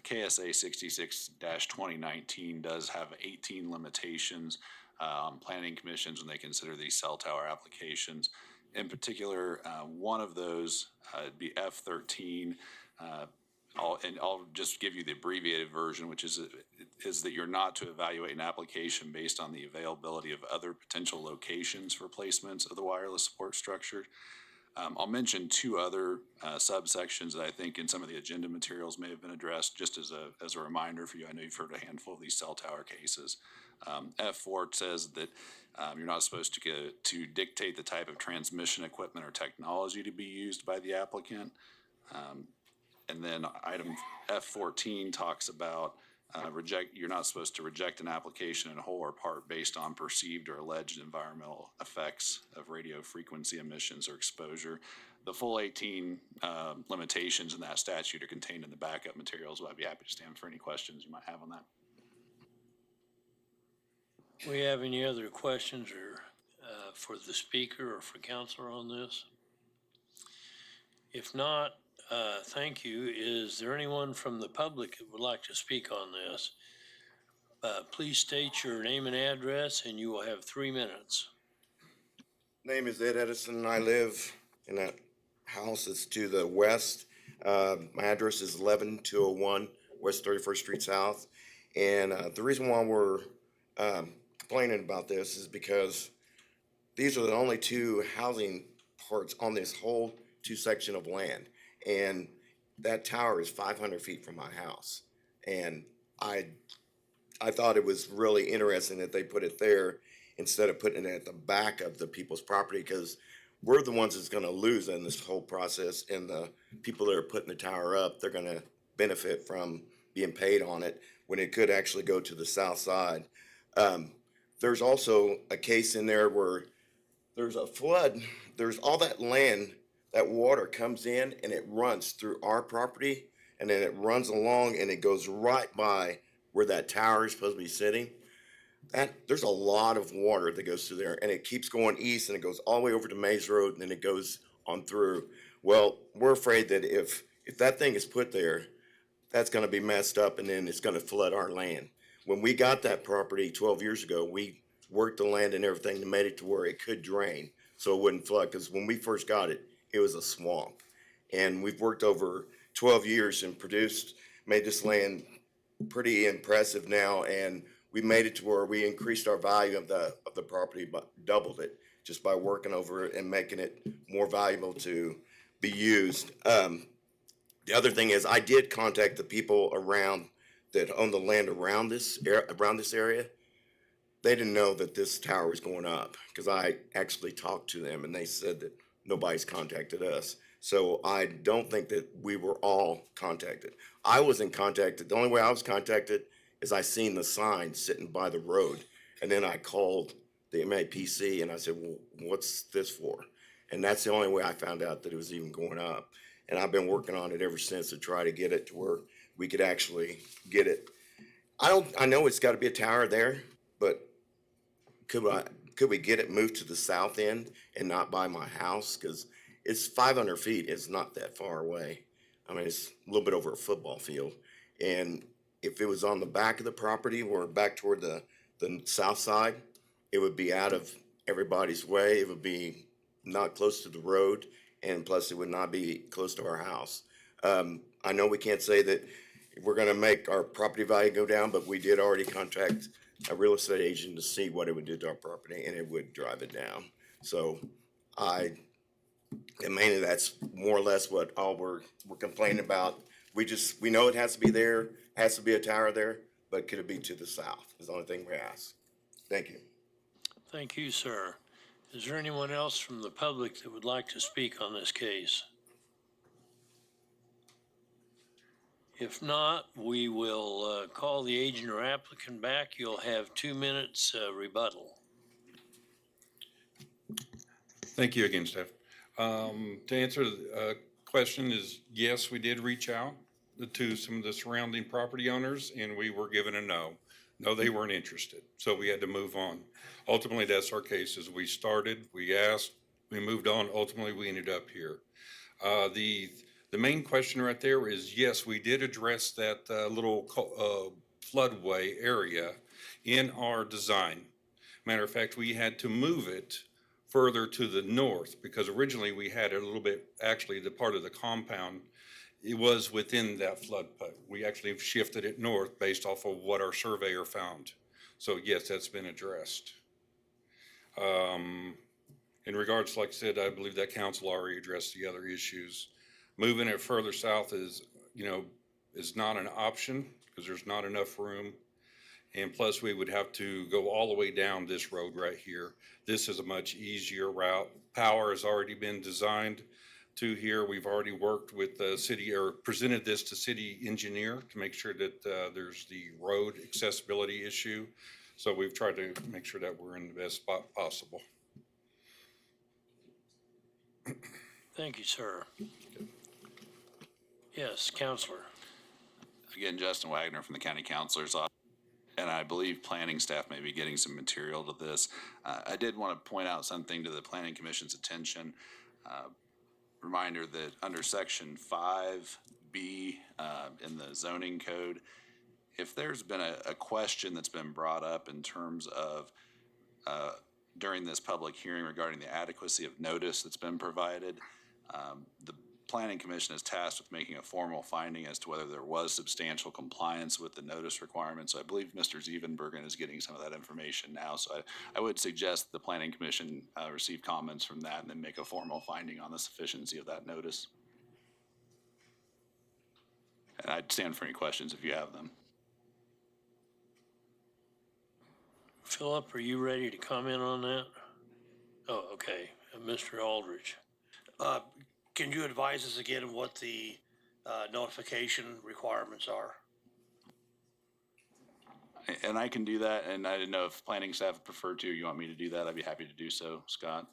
KSA 66-2019 does have 18 limitations on planning commissions when they consider these cell tower applications. In particular, one of those would be F13. I'll just give you the abbreviated version, which is that you're not to evaluate an application based on the availability of other potential locations for placements of the wireless support structure. I'll mention two other subsections that I think in some of the agenda materials may have been addressed, just as a reminder for you. I know you've heard a handful of these cell tower cases. F4 says that you're not supposed to dictate the type of transmission equipment or technology to be used by the applicant. And then item F14 talks about you're not supposed to reject an application in whole or part based on perceived or alleged environmental effects of radio frequency emissions or exposure. The full 18 limitations in that statute are contained in the backup materials. I'd be happy to stand for any questions you might have on that. We have any other questions or for the speaker or for councilor on this? If not, thank you. Is there anyone from the public that would like to speak on this? Please state your name and address, and you will have 3 minutes. Name is Ed Edison. I live in a house that's to the west. My address is 11201 West 31st Street South. And the reason why we're complaining about this is because these are the only two housing parts on this whole section of land. And that tower is 500 feet from my house. And I thought it was really interesting that they put it there instead of putting it at the back of the people's property, because we're the ones that's gonna lose in this whole process, and the people that are putting the tower up, they're gonna benefit from being paid on it when it could actually go to the south side. There's also a case in there where there's a flood, there's all that land, that water comes in and it runs through our property, and then it runs along and it goes right by where that tower is supposed to be sitting. There's a lot of water that goes through there, and it keeps going east and it goes all the way over to Maze Road, and then it goes on through. Well, we're afraid that if that thing is put there, that's gonna be messed up, and then it's gonna flood our land. When we got that property 12 years ago, we worked the land and everything and made it to where it could drain so it wouldn't flood, because when we first got it, it was a swamp. And we've worked over 12 years and made this land pretty impressive now, and we made it to where we increased our value of the property, but doubled it just by working over it and making it more valuable to be used. The other thing is, I did contact the people around that own the land around this area. They didn't know that this tower was going up, because I actually talked to them and they said that nobody's contacted us. So I don't think that we were all contacted. I wasn't contacted. The only way I was contacted is I seen the sign sitting by the road, and then I called the MAPC and I said, well, what's this for? And that's the only way I found out that it was even going up. And I've been working on it ever since to try to get it to where we could actually get it. I know it's got to be a tower there, but could we get it moved to the south end and not by my house? Because it's 500 feet. It's not that far away. I mean, it's a little bit over a football field. And if it was on the back of the property or back toward the south side, it would be out of everybody's way. It would be not close to the road, and plus it would not be close to our house. I know we can't say that we're gonna make our property value go down, but we did already contact a real estate agent to see what it would do to our property, and it would drive it down. So and mainly that's more or less what all we're complaining about. We know it has to be there, has to be a tower there, but could it be to the south, is the only thing we ask. Thank you. Thank you, sir. Is there anyone else from the public that would like to speak on this case? If not, we will call the agent or applicant back. You'll have 2 minutes rebuttal. Thank you again, Steph. To answer the question is, yes, we did reach out to some of the surrounding property owners and we were given a no. No, they weren't interested, so we had to move on. Ultimately, that's our case. As we started, we asked, we moved on. Ultimately, we ended up here. The main question right there is, yes, we did address that little floodway area in our design. Matter of fact, we had to move it further to the north because originally we had it a little bit, actually the part of the compound, it was within that floodplain. We actually shifted it north based off of what our surveyor found. So yes, that's been addressed. In regards, like I said, I believe that council already addressed the other issues. Moving it further south is, is not an option because there's not enough room. And plus we would have to go all the way down this road right here. This is a much easier route. Power has already been designed to here. We've already worked with the city or presented this to city engineer to make sure that there's the road accessibility issue. So we've tried to make sure that we're in the best spot possible. Thank you, sir. Yes, Counselor. Again, Justin Wagner from the County Counselor's Office. And I believe planning staff may be getting some material to this. I did want to point out something to the Planning Commission's attention. Reminder that under Section 5B in the zoning code, if there's been a question that's been brought up in terms of during this public hearing regarding the adequacy of notice that's been provided, the Planning Commission is tasked with making a formal finding as to whether there was substantial compliance with the notice requirements. So I believe Mr. Zevenbergen is getting some of that information now. So I would suggest the Planning Commission receive comments from that and then make a formal finding on the sufficiency of that notice. And I'd stand for any questions if you have them. Philip, are you ready to comment on that? Oh, okay. Mr. Aldridge. Can you advise us again what the notification requirements are? And I can do that, and I didn't know if planning staff preferred to, you want me to do that, I'd be happy to do so, Scott.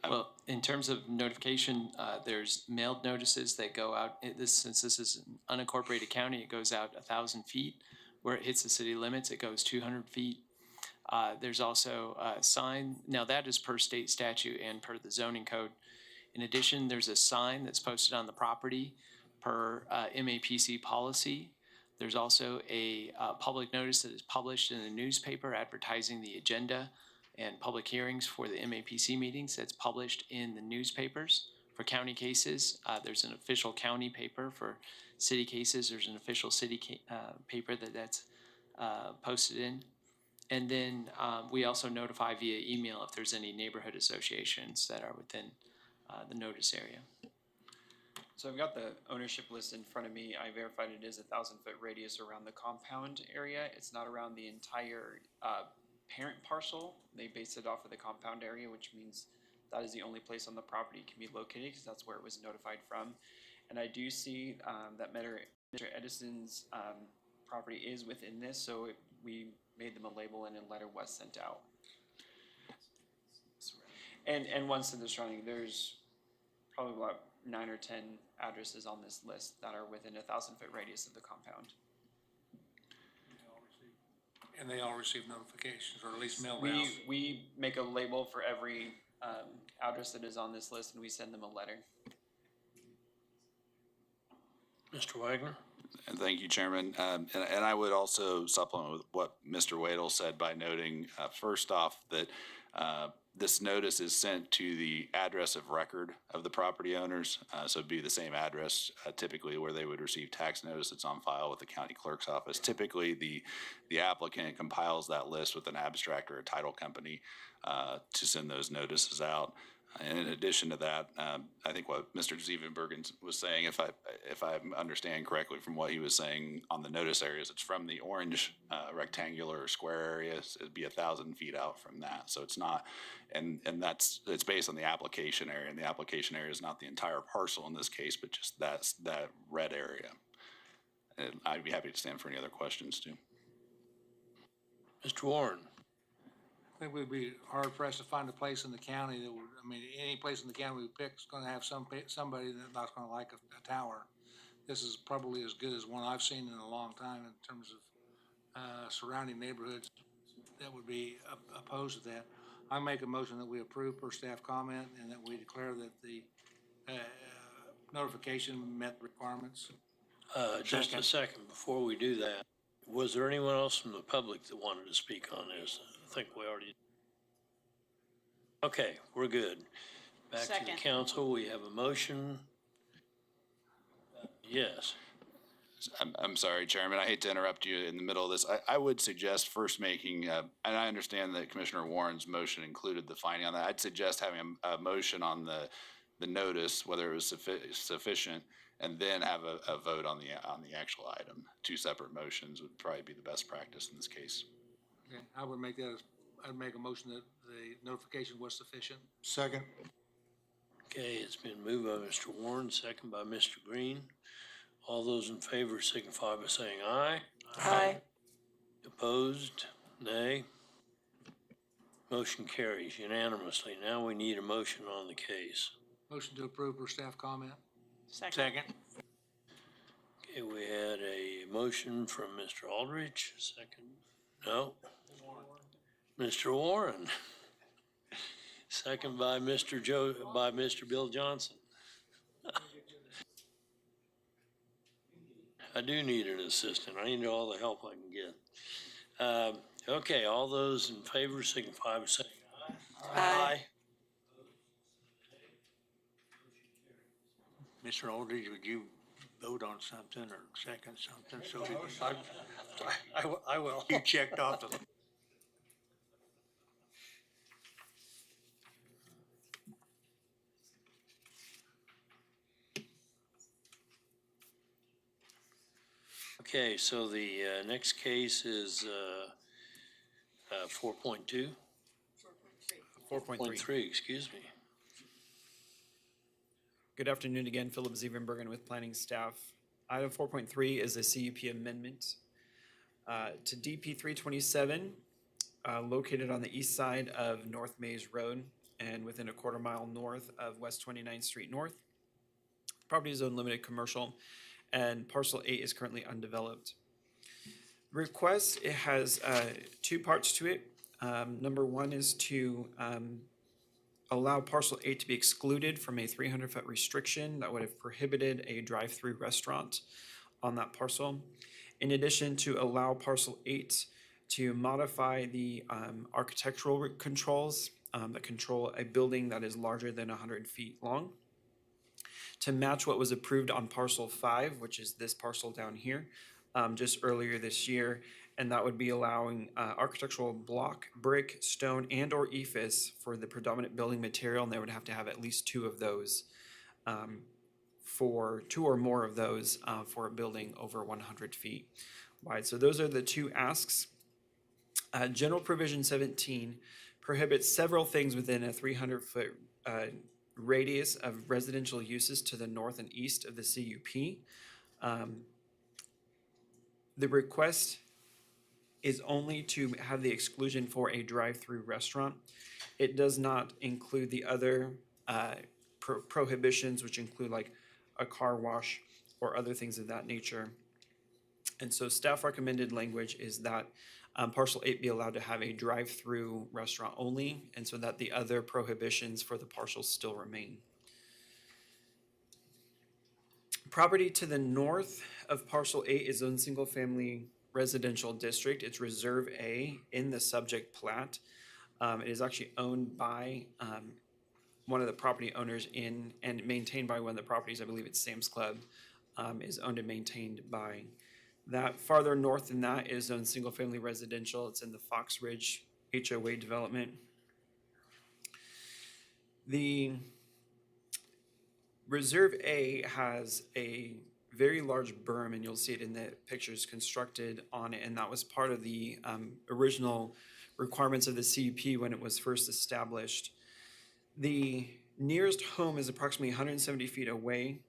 Well, in terms of notification, there's mailed notices that go out. Since this is an unincorporated county, it goes out 1,000 feet. Where it hits the city limits, it goes 200 feet. There's also a sign. Now that is per state statute and per the zoning code. In addition, there's a sign that's posted on the property per MAPC policy. There's also a public notice that is published in the newspaper advertising the agenda and public hearings for the MAPC meetings that's published in the newspapers. For county cases, there's an official county paper. For city cases, there's an official city paper that's posted in. And then we also notify via email if there's any neighborhood associations that are within the notice area. So I've got the ownership list in front of me. I verified it is 1,000-foot radius around the compound area. It's not around the entire parent parcel. They base it off of the compound area, which means that is the only place on the property it can be located because that's where it was notified from. And I do see that Mr. Edison's property is within this, so we made them a label and a letter was sent out. And once in the surrounding, there's probably about 9 or 10 addresses on this list that are within 1,000-foot radius of the compound. And they all receive notifications, or at least mail out? We make a label for every address that is on this list, and we send them a letter. Mr. Wagner? And thank you, Chairman. And I would also supplement with what Mr. Wadle said by noting, first off, that this notice is sent to the address of record of the property owners. So it'd be the same address typically where they would receive tax notice that's on file with the county clerk's office. Typically, the applicant compiles that list with an abstract or a title company to send those notices out. And in addition to that, I think what Mr. Zevenbergen was saying, if I understand correctly from what he was saying on the notice areas, it's from the orange rectangular or square areas. It'd be 1,000 feet out from that. So it's not, and it's based on the application area, and the application area is not the entire parcel in this case, but just that red area. And I'd be happy to stand for any other questions too. Mr. Warren? I think we'd be hard pressed to find a place in the county that would, I mean, any place in the county we pick is gonna have somebody that's not gonna like a tower. This is probably as good as one I've seen in a long time in terms of, surrounding neighborhoods that would be opposed to that. I make a motion that we approve per staff comment and that we declare that the, notification met requirements. Just a second, before we do that, was there anyone else from the public that wanted to speak on this? I think we already. Okay, we're good. Back to the Second. council, we have a motion. Yes. I'm sorry, Chairman, I hate to interrupt you in the middle of this. I would suggest first making, and I understand that Commissioner Warren's motion included the finding on that. I'd suggest having a motion on the notice, whether it was sufficient, and then have a vote on the actual item. Two separate motions would probably be the best practice in this case. Okay, I would make that, I'd make a motion that the notification was sufficient. Second. Okay, it's been moved by Mr. Warren, second by Mr. Green. All those in favor signify by saying aye. Aye. Opposed? Nay. Motion carries unanimously. Now we need a motion on the case. Motion to approve per staff comment. Second. Okay, we had a motion from Mr. Aldrich, second, no? Mr. Warren. Second by Mr. Bill Johnson. I do need an assistant. I need all the help I can get. Okay, all those in favor signify by saying aye. Aye. Mr. Aldridge, would you vote on something or second something? So I will. you checked off the. Okay, so the next case is 4.2? 4.3, excuse me. Good afternoon again, Philip Zevenbergen with planning staff. Item 4.3 is a CUP amendment to DP 327, located on the east side of North Mays Road and within a quarter mile north of West 29th Street North. Property is zoned limited commercial, and parcel 8 is currently undeveloped. Request, it has two parts to it. Number one is to allow parcel 8 to be excluded from a 300-foot restriction that would have prohibited a drive-through restaurant on that parcel. In addition, to allow parcel 8 to modify the architectural controls that control a building that is larger than 100 feet long to match what was approved on parcel 5, which is this parcel down here, just earlier this year. And that would be allowing architectural block, brick, stone, and or ephes for the predominant building material, and they would have to have at least 2 of those for 2 or more of those for a building over 100 feet wide. So those are the 2 asks. General provision 17 prohibits several things within a 300-foot radius of residential uses to the north and east of the CUP. The request is only to have the exclusion for a drive-through restaurant. It does not include the other prohibitions, which include like a car wash or other things of that nature. And so staff recommended language is that parcel 8 be allowed to have a drive-through restaurant only, and so that the other prohibitions for the parcels still remain. Property to the north of parcel 8 is zoned single-family residential district. It's Reserve A in the subject plat. It is actually owned by one of the property owners in and maintained by one of the properties. I believe it's Sam's Club, is owned and maintained by that. Farther north than that is zoned single-family residential. It's in the Fox Ridge HOA development. The Reserve A has a very large berm, and you'll see it in the pictures constructed on it, and that was part of the original requirements of the CUP when it was first established. The nearest home is approximately 170 feet away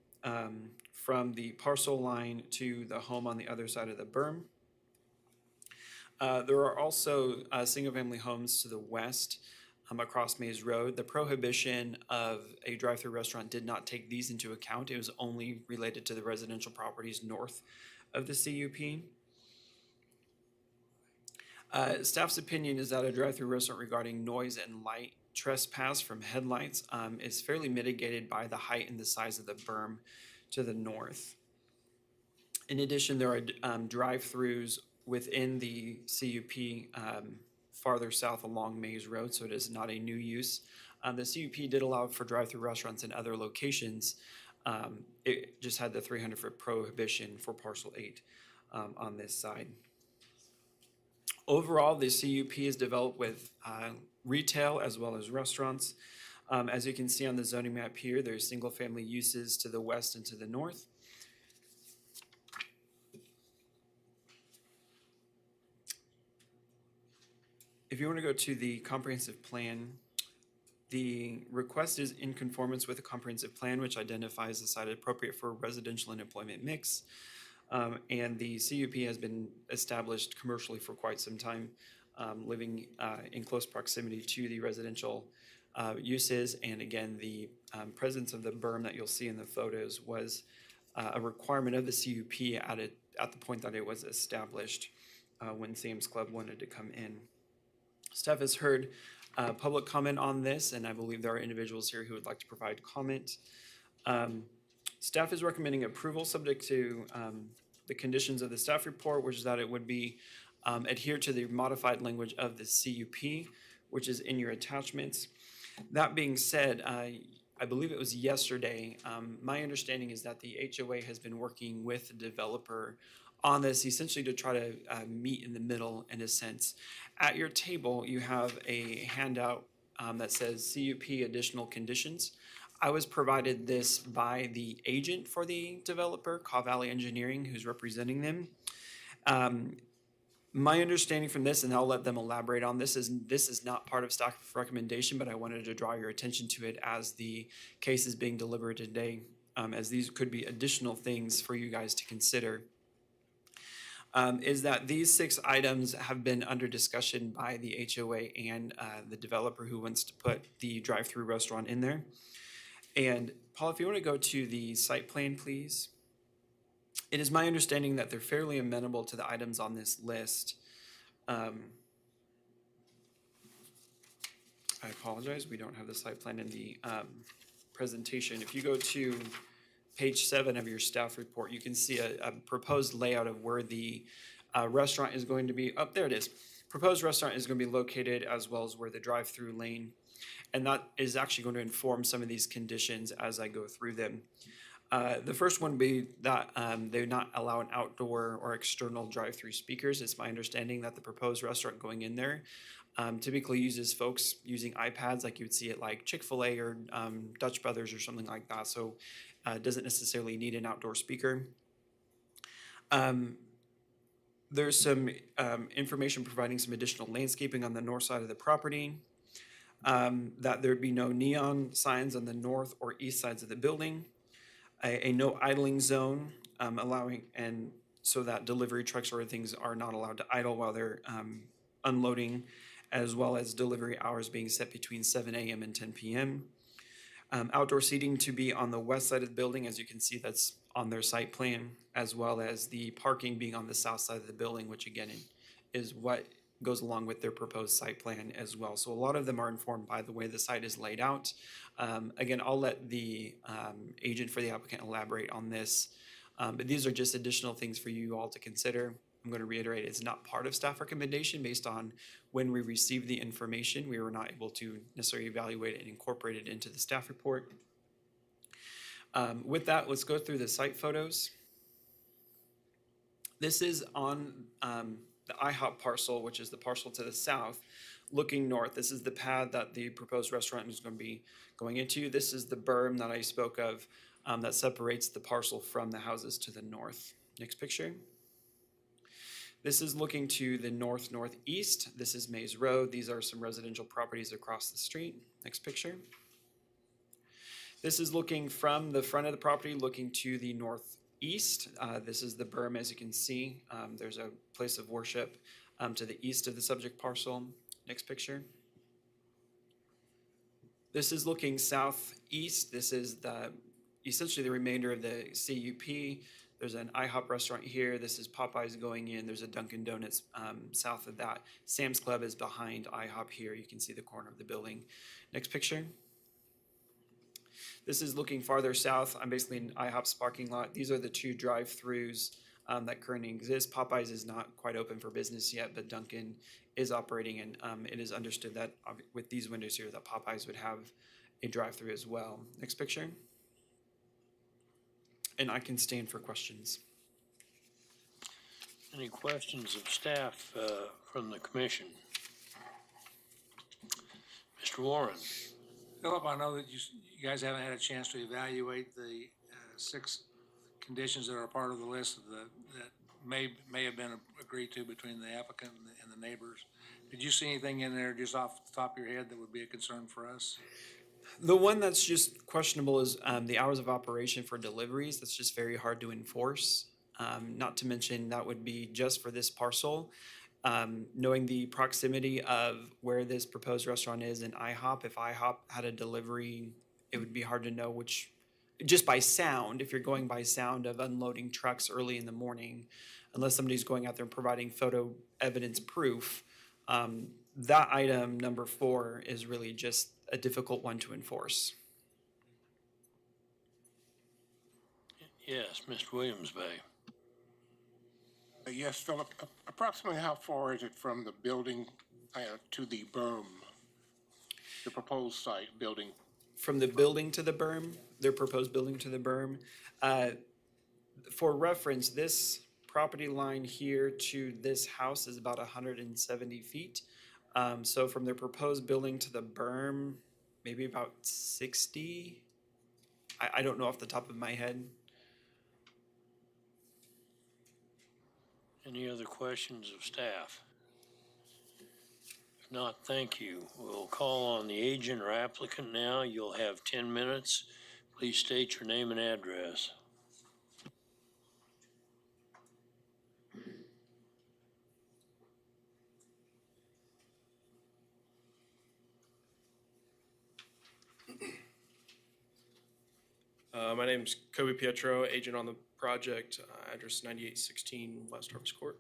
from the parcel line to the home on the other side of the berm. There are also single-family homes to the west across Mays Road. The prohibition of a drive-through restaurant did not take these into account. It was only related to the residential properties north of the CUP. Staff's opinion is that a drive-through restaurant regarding noise and light trespass from headlights is fairly mitigated by the height and the size of the berm to the north. In addition, there are drive-throughs within the CUP farther south along Mays Road, so it is not a new use. The CUP did allow for drive-through restaurants in other locations. It just had the 300-foot prohibition for parcel 8 on this side. Overall, the CUP is developed with retail as well as restaurants. As you can see on the zoning map here, there's single-family uses to the west and to the north. If you want to go to the comprehensive plan, the request is in conformance with the comprehensive plan, which identifies the site appropriate for residential and employment mix. And the CUP has been established commercially for quite some time, living in close proximity to the residential uses. And again, the presence of the berm that you'll see in the photos was a requirement of the CUP at the point that it was established when Sam's Club wanted to come in. Staff has heard public comment on this, and I believe there are individuals here who would like to provide comment. Staff is recommending approval subject to the conditions of the staff report, which is that it would be adhere to the modified language of the CUP, which is in your attachments. That being said, I believe it was yesterday, my understanding is that the HOA has been working with the developer on this essentially to try to meet in the middle in a sense. At your table, you have a handout that says CUP additional conditions. I was provided this by the agent for the developer, Caw Valley Engineering, who's representing them. My understanding from this, and I'll let them elaborate on this, is not part of staff recommendation, but I wanted to draw your attention to it as the case is being deliberated today, as these could be additional things for you guys to consider. Is that these 6 items have been under discussion by the HOA and the developer who wants to put the drive-through restaurant in there. And Paul, if you want to go to the site plan, please. It is my understanding that they're fairly amenable to the items on this list. I apologize, we don't have the site plan in the presentation. If you go to page 7 of your staff report, you can see a proposed layout of where the restaurant is going to be. Oh, there it is. Proposed restaurant is going to be located as well as where the drive-through lane. And that is actually going to inform some of these conditions as I go through them. The first one would be that they would not allow an outdoor or external drive-through speakers. It's my understanding that the proposed restaurant going in there typically uses folks using iPads like you would see at like Chick-fil-A or Dutch Brothers or something like that. So it doesn't necessarily need an outdoor speaker. There's some information providing some additional landscaping on the north side of the property. That there'd be no neon signs on the north or east sides of the building. A no idling zone, allowing, and so that delivery trucks or things are not allowed to idle while they're unloading, as well as delivery hours being set between 7 a.m. and 10 p.m. Outdoor seating to be on the west side of the building, as you can see that's on their site plan, as well as the parking being on the south side of the building, which again is what goes along with their proposed site plan as well. So a lot of them are informed by the way the site is laid out. Again, I'll let the agent for the applicant elaborate on this, but these are just additional things for you all to consider. I'm going to reiterate, it's not part of staff recommendation based on when we received the information. We were not able to necessarily evaluate it and incorporate it into the staff report. With that, let's go through the site photos. This is on the IHOP parcel, which is the parcel to the south. looking north. This is the pad that the proposed restaurant is going to be going into. This is the berm that I spoke of that separates the parcel from the houses to the north. Next picture. This is looking to the northeast. This is Maze Road. These are some residential properties across the street. Next picture. This is looking from the front of the property, looking to the northeast. This is the berm, as you can see. There's a place of worship to the east of the subject parcel. Next picture. This is looking southeast. This is essentially the remainder of the CUP. There's an IHOP restaurant here. This is Popeyes going in. There's a Dunkin' Donuts south of that. Sam's Club is behind IHOP here. You can see the corner of the building. Next picture. This is looking farther south. I'm basically in IHOP's parking lot. These are the two drive-throughs that currently exist. Popeyes is not quite open for business yet, but Dunkin' is operating, and it is understood that with these windows here that Popeyes would have a drive-through as well. Next picture. And I can stand for questions. Any questions of staff from the commission? Mr. Warren? Philip, I know that you guys haven't had a chance to evaluate the 6 conditions that are part of the list that may have been agreed to between the applicant and the neighbors. Did you see anything in there just off the top of your head that would be a concern for us? The one that's just questionable is the hours of operation for deliveries. That's just very hard to enforce. Not to mention that would be just for this parcel. Knowing the proximity of where this proposed restaurant is in IHOP, if IHOP had a delivery, it would be hard to know which, just by sound, if you're going by sound of unloading trucks early in the morning, unless somebody's going out there and providing photo evidence proof, that item number 4 is really just a difficult one to enforce. Yes, Mr. Williams Bay. Yes, Philip, approximately how far is it from the building to the berm, the proposed site building? From the building to the berm, their proposed building to the berm. For reference, this property line here to this house is about 170 feet. So from their proposed building to the berm, maybe about 60. I don't know off the top of my head. Any other questions of staff? If not, thank you. We'll call on the agent or applicant now. You'll have 10 minutes. Please state your name and address. My name's Kobe Pietro, agent on the project, address 9816 West Harvest Court.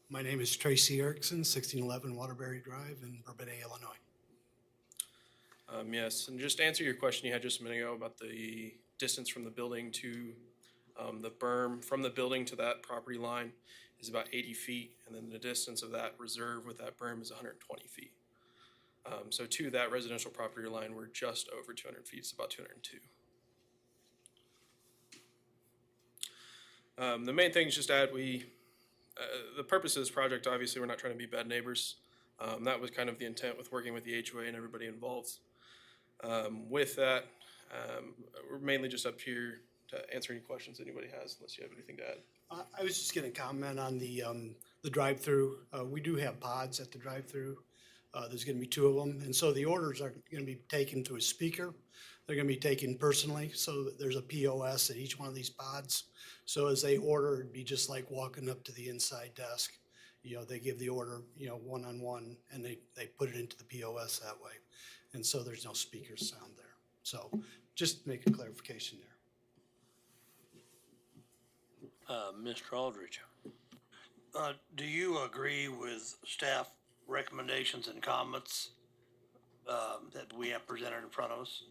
My name is Tracy Erickson, 1611 Waterbury Drive in Bourbonnais, Illinois. Yes, and just to answer your question you had just a minute ago about the distance from the building to the berm, from the building to that property line is about 80 feet, and then the distance of that reserve with that berm is 120 feet. So to that residential property line, we're just over 200 feet, it's about 202. The main thing is just to add, the purpose of this project, obviously, we're not trying to be bad neighbors. That was kind of the intent with working with the HOA and everybody involved. With that, we're mainly just up here to answer any questions anybody has, unless you have anything to add. I was just going to comment on the drive-through. We do have pods at the drive-through. There's going to be 2 of them, and so the orders are going to be taken to a speaker. They're going to be taken personally, so there's a POS at each one of these pods. So as they order, it'd be just like walking up to the inside desk. You know, they give the order, one-on-one, and they put it into the POS that way. And so there's no speaker sound there. So just make a clarification there. Mr. Aldridge. Do you agree with staff recommendations and comments that we have presented in front of us?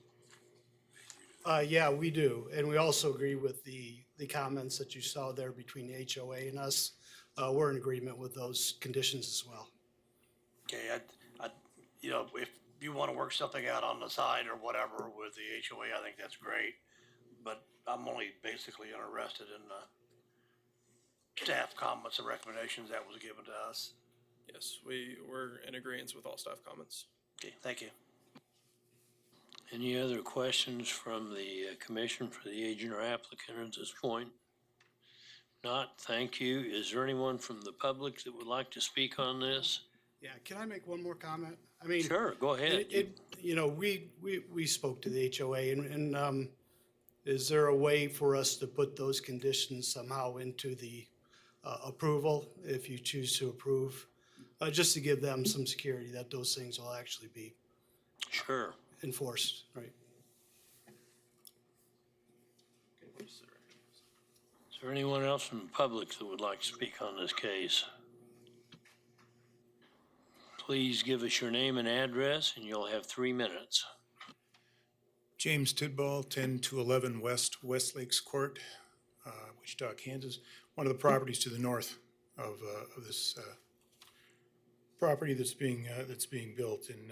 Yeah, we do. And we also agree with the comments that you saw there between the HOA and us. We're in agreement with those conditions as well. Okay, if you want to work something out on the side or whatever with the HOA, I think that's great. But I'm only basically interested in the staff comments and recommendations that was given to us. Yes, we're in agreement with all staff comments. Okay, thank you. Any other questions from the commission for the agent or applicant at this point? Not, thank you. Is there anyone from the public that would like to speak on this? Yeah, can I make one more comment? I mean. Sure, go ahead. You know, we spoke to the HOA and is there a way for us to put those conditions somehow into the approval if you choose to approve? Just to give them some security that those things will actually be Sure. enforced, right? Is there anyone else from the public that would like to speak on this case? Please give us your name and address, and you'll have 3 minutes. James Tidball, 10-11 West Lakes Court, Wichita, Kansas. One of the properties to the north of this property that's being built. And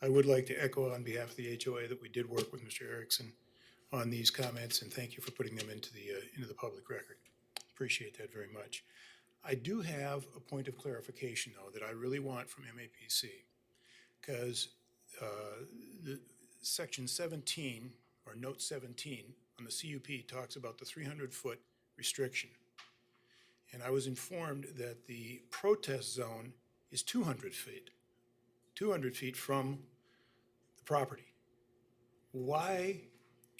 I would like to echo on behalf of the HOA that we did work with Mr. Erickson on these comments, and thank you for putting them into the public record. Appreciate that very much. I do have a point of clarification, though, that I really want from MAPC, because the section 17, or note 17 on the CUP talks about the 300-foot restriction. And I was informed that the protest zone is 200 feet from the property. Why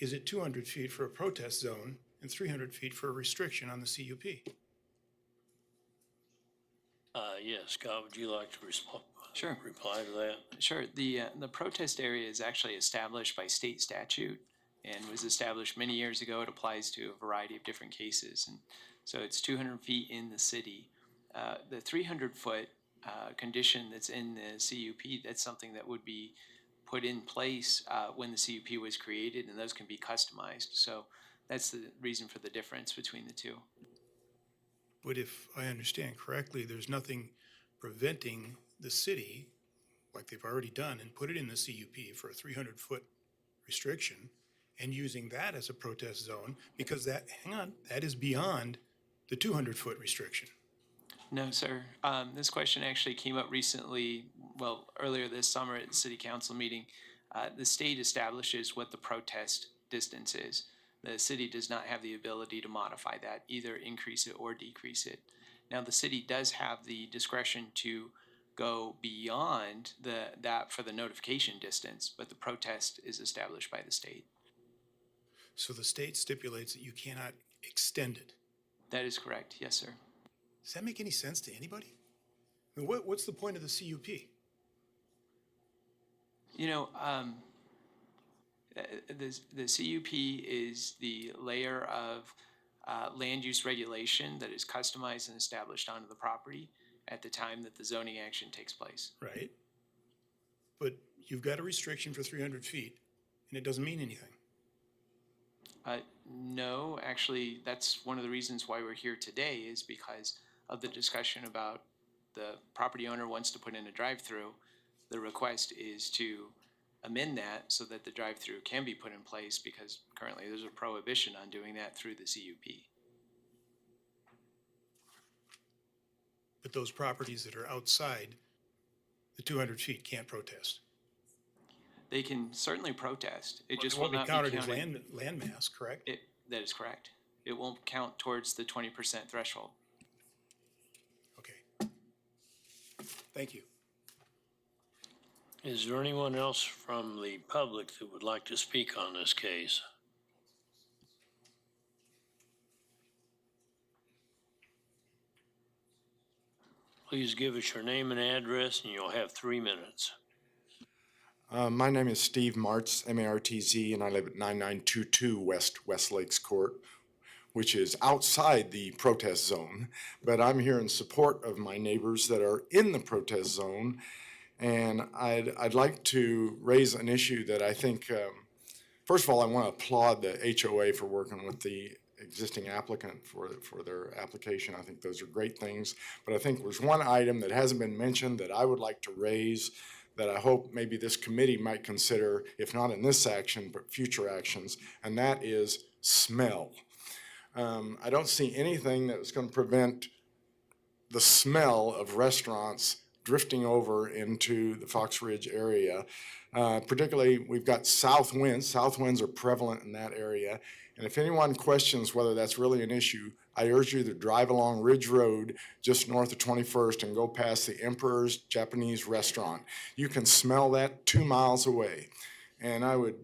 is it 200 feet for a protest zone and 300 feet for a restriction on the CUP? Yes, Scott, would you like to respond? Sure. Reply to that? Sure. The protest area is actually established by state statute and was established many years ago. It applies to a variety of different cases. And so it's 200 feet in the city. The 300-foot condition that's in the CUP, that's something that would be put in place when the CUP was created, and those can be customized. So that's the reason for the difference between the two. But if I understand correctly, there's nothing preventing the city, like they've already done, and put it in the CUP for a 300-foot restriction and using that as a protest zone, because that is beyond the 200-foot restriction. No, sir. This question actually came up recently, well, earlier this summer at the city council meeting. The state establishes what the protest distance is. The city does not have the ability to modify that, either increase it or decrease it. Now, the city does have the discretion to go beyond that for the notification distance, but the protest is established by the state. So the state stipulates that you cannot extend it. That is correct. Yes, sir. Does that make any sense to anybody? I mean, what's the point of the CUP? You know, the CUP is the layer of land use regulation that is customized and established onto the property at the time that the zoning action takes place. Right. But you've got a restriction for 300 feet, and it doesn't mean anything. No, actually, that's one of the reasons why we're here today, is because of the discussion about the property owner wants to put in a drive-through. The request is to amend that so that the drive-through can be put in place, because currently there's a prohibition on doing that through the CUP. But those properties that are outside the 200 feet can't protest. They can certainly protest. It just won't will not be counted as counted. land mass, correct? That is correct. It won't count towards the 20% threshold. Okay. Thank you. Is there anyone else from the public that would like to speak on this case? Please give us your name and address, and you'll have 3 minutes. My name is Steve Martz, M-A-R-T-Z, and I live at 9922 West Lakes Court, which is outside the protest zone. But I'm here in support of my neighbors that are in the protest zone. And I'd like to raise an issue that I think, first of all, I want to applaud the HOA for working with the existing applicant for their application. I think those are great things. But I think there's one item that hasn't been mentioned that I would like to raise, that I hope maybe this committee might consider, if not in this action, but future actions, and that is smell. I don't see anything that's going to prevent the smell of restaurants drifting over into the Fox Ridge area. Particularly, we've got south winds. South winds are prevalent in that area. And if anyone questions whether that's really an issue, I urge you to drive along Ridge Road just north of 21st and go past the Emperor's Japanese restaurant. You can smell that 2 miles away. And I would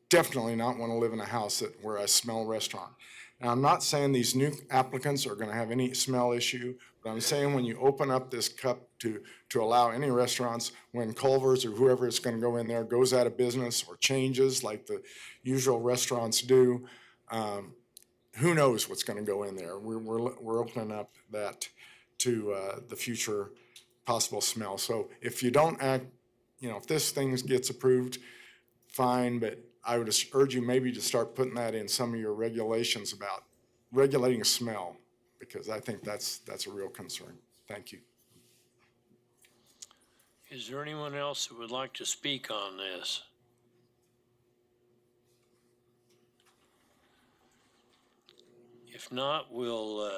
definitely not want to live in a house where I smell restaurant. Now, I'm not saying these new applicants are going to have any smell issue, but I'm saying when you open up this cup to allow any restaurants, when Culver's or whoever is going to go in there goes out of business or changes like the usual restaurants do, who knows what's going to go in there? We're opening up that to the future possible smell. So if you don't act, if this thing gets approved, fine, but I would urge you maybe to start putting that in some of your regulations about regulating smell, because I think that's a real concern. Thank you. Is there anyone else that would like to speak on this? If not, we'll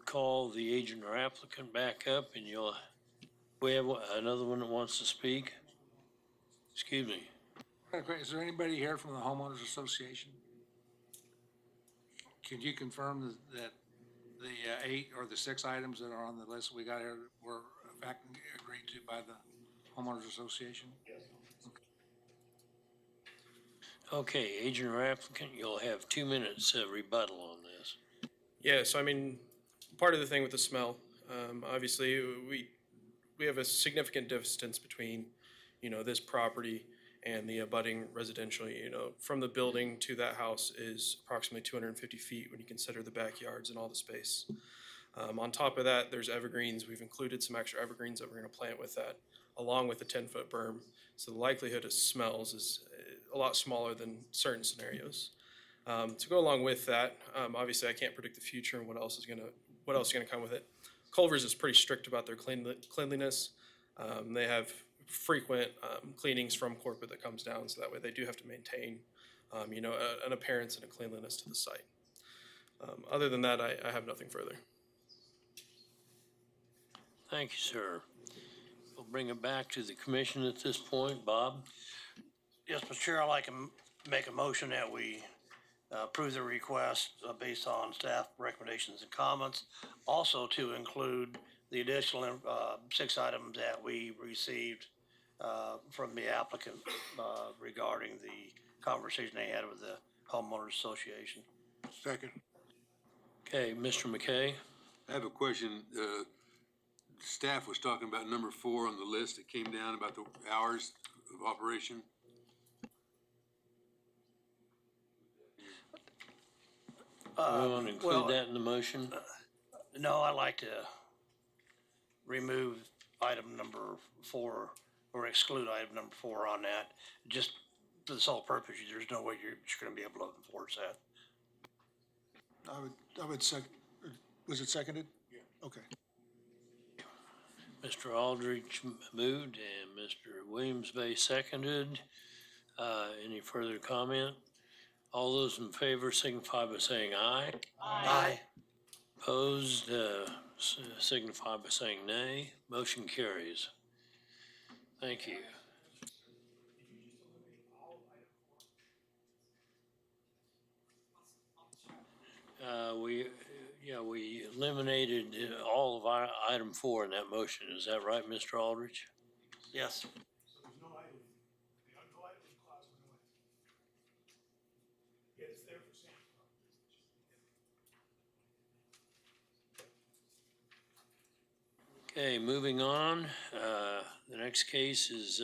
call the agent or applicant back up, and we have another one that wants to speak. Excuse me. Is there anybody here from the homeowners association? Could you confirm that the 8 or the 6 items that are on the list we got here were in fact agreed to by the homeowners association? Yes. Okay, agent or applicant, you'll have 2 minutes rebuttal on this. Yeah, so I mean, part of the thing with the smell, obviously we have a significant distance between, this property and the abutting residential. From the building to that house is approximately 250 feet when you consider the backyards and all the space. On top of that, there's evergreens. We've included some extra evergreens that we're going to plant with that, along with the 10-foot berm. So the likelihood of smells is a lot smaller than certain scenarios. To go along with that, obviously I can't predict the future and what else is going to come with it. Culver's is pretty strict about their cleanliness. They have frequent cleanings from corporate that comes down, so that way they do have to maintain, an appearance and a cleanliness to the site. Other than that, I have nothing further. Thank you, sir. We'll bring it back to the commission at this point. Bob? Yes, Mr. Chair, I'd like to make a motion that we approve the request based on staff recommendations and comments. Also to include the additional 6 items that we received from the applicant regarding the conversation they had with the homeowners association. Second. Okay, Mr. McKay? I have a question. Staff was talking about number 4 on the list. It came down about the hours of operation. We want to include that in the motion? No, I'd like to remove item number 4 or exclude item number 4 on that, just for the sole purpose. There's no way you're going to be able to enforce that. I would was it seconded? Yeah. Okay. Mr. Aldrich moved and Mr. Williams Bay seconded. Any further comment? All those in favor signify by saying aye. Aye. Opposed, signify by saying nay. Motion carries. Thank you. We eliminated all of our item 4 in that motion. Is that right, Mr. Aldrich? Yes. Okay, moving on. The next case is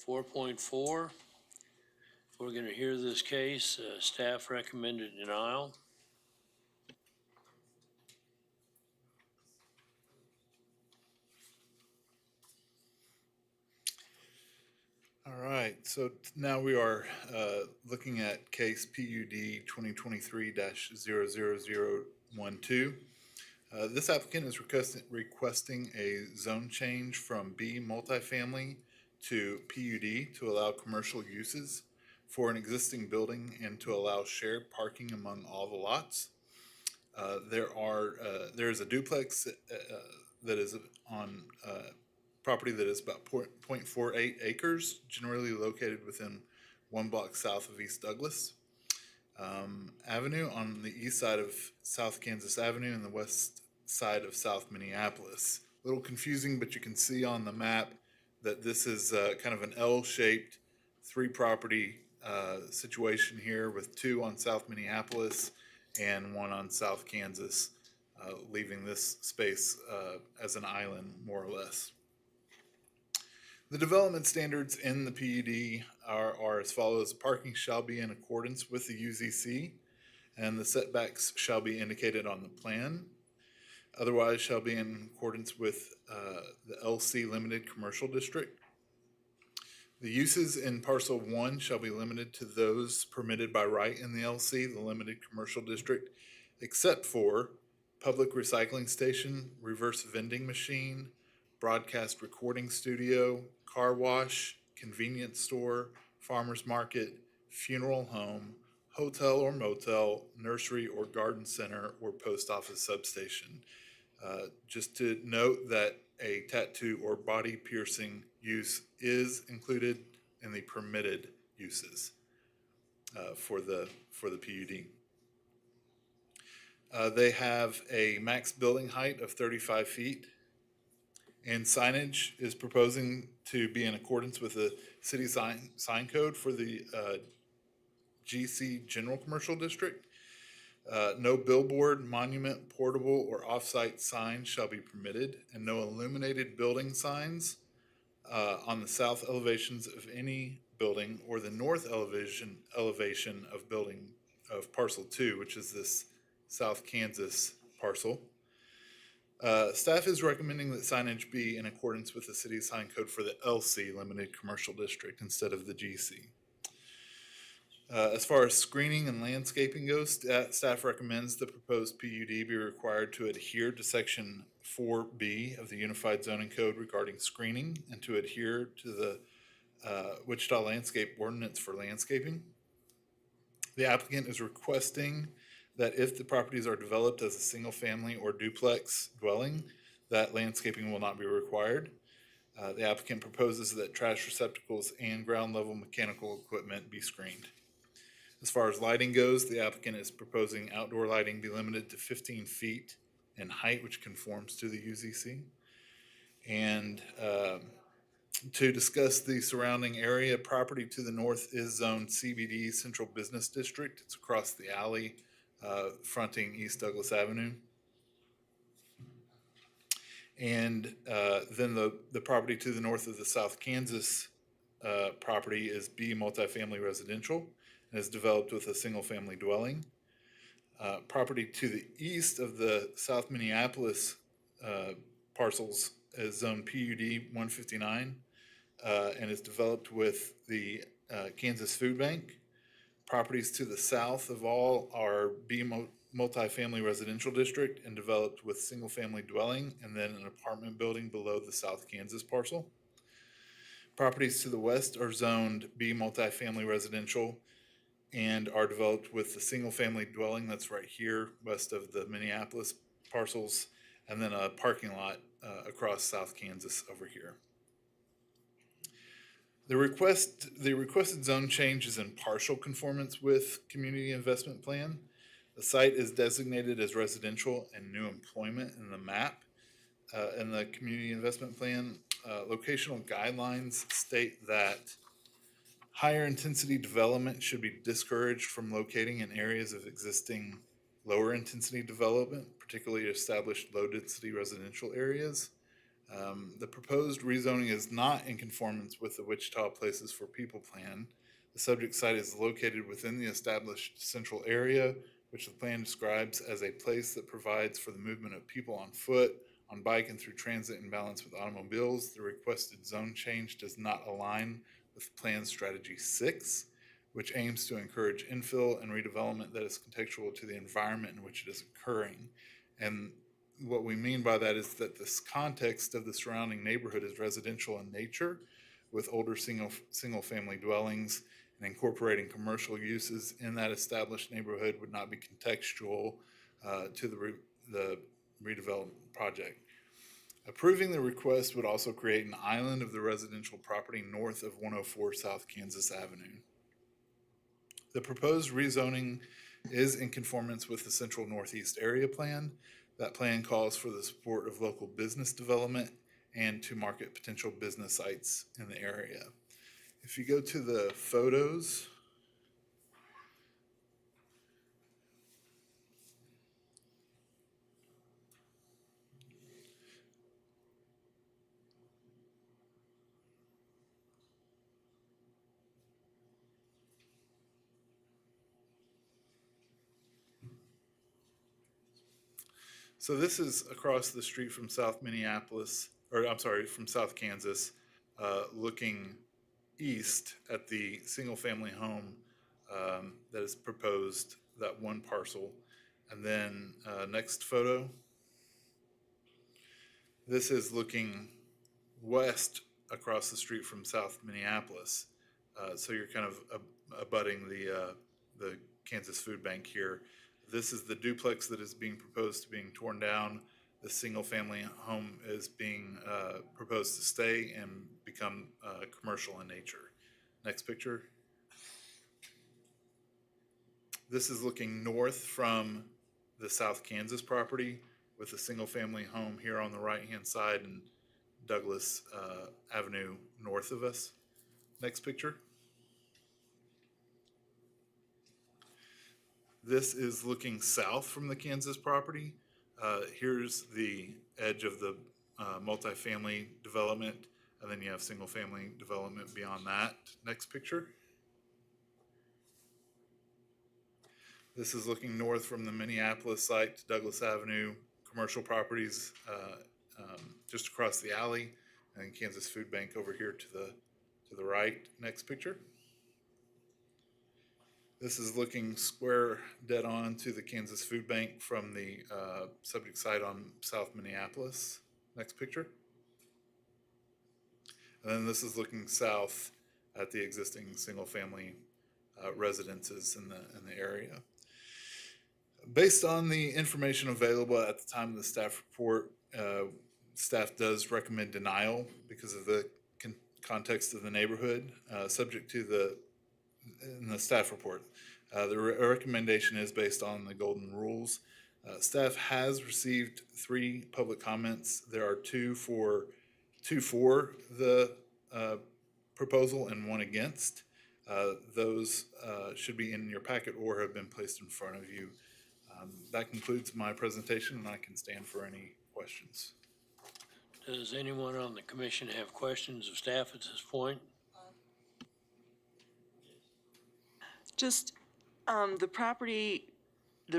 4.4. We're going to hear this case. Staff recommended denial. All right, so now we are looking at case PUD 2023-00012. This applicant is requesting a zone change from B multifamily to PUD to allow commercial uses for an existing building and to allow shared parking among all the lots. There is a duplex that is on property that is about 0.48 acres, generally located within 1 block south of East Douglas Avenue, on the east side of South Kansas Avenue and the west side of South Minneapolis. A little confusing, but you can see on the map that this is kind of an L-shaped 3-property situation here, with 2 on South Minneapolis and 1 on South Kansas, leaving this space as an island, more or less. The development standards in the PUD are as follows. Parking shall be in accordance with the UZC, and the setbacks shall be indicated on the plan. Otherwise shall be in accordance with the LC Limited Commercial District. The uses in parcel 1 shall be limited to those permitted by right in the LC, the Limited Commercial District, except for public recycling station, reverse vending machine, broadcast recording studio, car wash, convenience store, farmer's market, funeral home, hotel or motel, nursery or garden center, or post office substation. Just to note that a tattoo or body piercing use is included in the permitted uses for the PUD. They have a max building height of 35 feet, and signage is proposing to be in accordance with the city sign code for the GC General Commercial District. No billboard, monument, portable, or off-site signs shall be permitted, and no illuminated building signs on the south elevations of any building or the north elevation of building of parcel 2, which is this South Kansas parcel. Staff is recommending that signage be in accordance with the city sign code for the LC Limited Commercial District instead of the GC. As far as screening and landscaping goes, staff recommends the proposed PUD be required to adhere to section 4B of the Unified Zoning Code regarding screening, and to adhere to the Wichita Landscape Ordinance for landscaping. The applicant is requesting that if the properties are developed as a single family or duplex dwelling, that landscaping will not be required. The applicant proposes that trash receptacles and ground level mechanical equipment be screened. As far as lighting goes, the applicant is proposing outdoor lighting be limited to 15 feet in height, which conforms to the UZC. And to discuss the surrounding area, property to the north is zoned CBD, Central Business District. It's across the alley, fronting East Douglas Avenue. And then the property to the north of the South Kansas property is B multifamily residential, and is developed with a single family dwelling. Property to the east of the South Minneapolis parcels is zone PUD 159 and is developed with the Kansas Food Bank. Properties to the south of all are B multifamily residential district and developed with single family dwelling and then an apartment building below the South Kansas parcel. Properties to the west are zoned B multifamily residential and are developed with the single family dwelling that's right here west of the Minneapolis parcels, and then a parking lot across South Kansas over here. The requested zone change is in partial conformance with community investment plan. The site is designated as residential and new employment in the map. In the community investment plan, locational guidelines state that higher intensity development should be discouraged from locating in areas of existing lower intensity development, particularly established low density residential areas. The proposed rezoning is not in conformance with the Wichita Places for People plan. The subject site is located within the established central area, which the plan describes as a place that provides for the movement of people on foot, on bike, and through transit in balance with automobiles. The requested zone change does not align with Plan Strategy 6, which aims to encourage infill and redevelopment that is contextual to the environment in which it is occurring. And what we mean by that is that this context of the surrounding neighborhood is residential in nature, with older single family dwellings, and incorporating commercial uses in that established neighborhood would not be contextual to the redevelopment project. Approving the request would also create an island of the residential property north of 104 South Kansas Avenue. The proposed rezoning is in conformance with the Central Northeast Area Plan. That plan calls for the support of local business development and to market potential business sites in the area. If you go to the photos, so this is across the street from South Minneapolis, or I'm sorry, from South Kansas, looking east at the single-family home that is proposed, that one parcel. And then next photo. This is looking west across the street from South Minneapolis. So you're kind of abutting the Kansas Food Bank here. This is the duplex that is being proposed to being torn down. The single-family home is being proposed to stay and become commercial in nature. Next picture. This is looking north from the South Kansas property with a single-family home here on the right-hand side and Douglas Avenue north of us. Next picture. This is looking south from the Kansas property. Here's the edge of the multifamily development, and then you have single-family development beyond that. Next picture. This is looking north from the Minneapolis site to Douglas Avenue, commercial properties just across the alley, and Kansas Food Bank over here to the right. Next picture. This is looking square dead on to the Kansas Food Bank from the subject site on South Minneapolis. Next picture. And then this is looking south at the existing single-family residences in the area. Based on the information available at the time of the staff report, staff does recommend denial because of the context of the neighborhood, subject to in the staff report. The recommendation is based on the golden rules. Staff has received 3 public comments. There are two for the proposal and 1 against. Those should be in your packet or have been placed in front of you. That concludes my presentation, and I can stand for any questions. Does anyone on the commission have questions of staff at this point? Just, the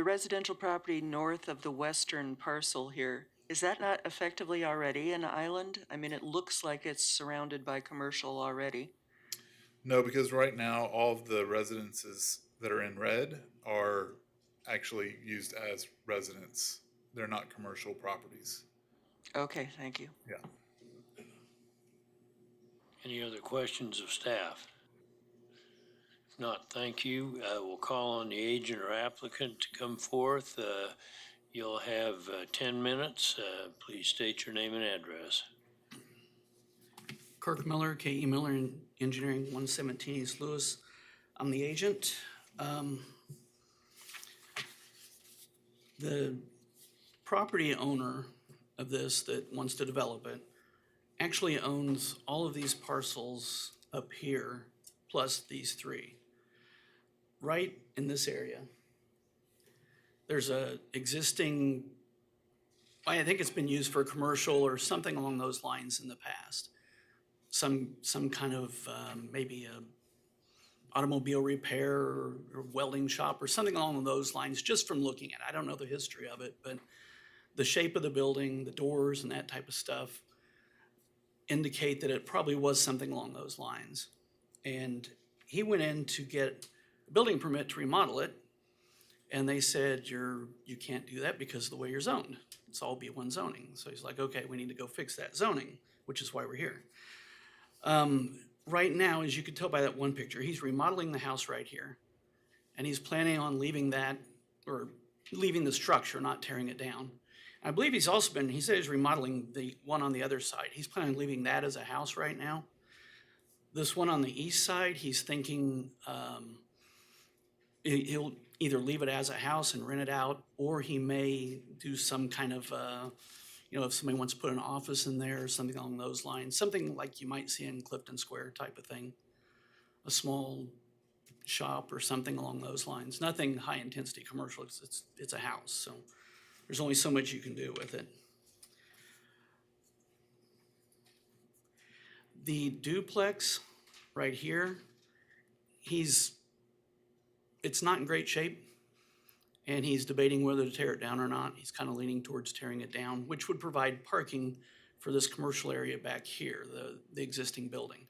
residential property north of the western parcel here, is that not effectively already an island? I mean, it looks like it's surrounded by commercial already. No, because right now, all of the residences that are in red are actually used as residents. They're not commercial properties. Okay, thank you. Yeah. Any other questions of staff? If not, thank you. We'll call on the agent or applicant to come forth. You'll have 10 minutes. Please state your name and address. Kirk Miller, K.E. Miller Engineering, 117 East Louis. I'm the agent. The property owner of this that wants to develop it actually owns all of these parcels up here, plus these 3. Right in this area, there's a existing, I think it's been used for commercial or something along those lines in the past. Some kind of maybe a automobile repair or welding shop or something along those lines, just from looking at it. I don't know the history of it, but the shape of the building, the doors and that type of stuff indicate that it probably was something along those lines. And he went in to get a building permit to remodel it, and they said, you can't do that because of the way you're zoned. It's all B1 zoning. So he's like, okay, we need to go fix that zoning, which is why we're here. Right now, as you can tell by that one picture, he's remodeling the house right here, and he's planning on leaving that or leaving the structure, not tearing it down. I believe he said he's remodeling the one on the other side. He's planning on leaving that as a house right now. This one on the east side, he's thinking he'll either leave it as a house and rent it out, or he may do some kind of, if somebody wants to put an office in there or something along those lines, something like you might see in Clifton Square type of thing, a small shop or something along those lines. Nothing high intensity commercial. It's a house, so there's only so much you can do with it. The duplex right here, it's not in great shape, and he's debating whether to tear it down or not. He's kind of leaning towards tearing it down, which would provide parking for this commercial area back here, the existing building.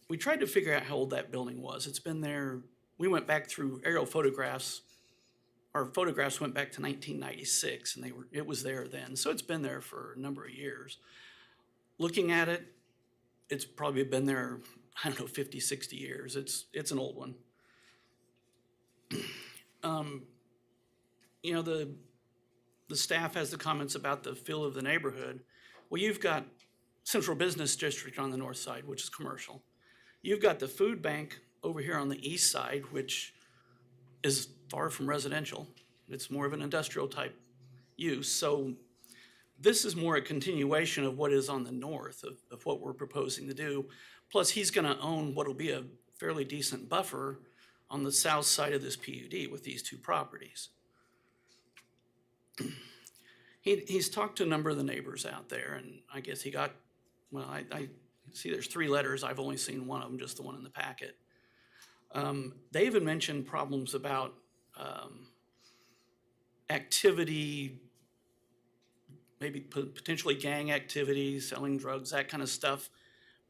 We tried to figure out how old that building was. It's been there, we went back through aerial photographs. Our photographs went back to 1996, and it was there then. So it's been there for a number of years. Looking at it, it's probably been there, 50, 60 years. It's an old one. The staff has the comments about the feel of the neighborhood. Well, you've got Central Business District on the north side, which is commercial. You've got the food bank over here on the east side, which is far from residential. It's more of an industrial type use. So this is more a continuation of what is on the north of what we're proposing to do. Plus, he's going to own what will be a fairly decent buffer on the south side of this PUD with these two properties. He's talked to a number of the neighbors out there, and I guess he got, I see there's 3 letters. I've only seen one of them, just the one in the packet. They even mentioned problems about activity, maybe potentially gang activity, selling drugs, that kind of stuff.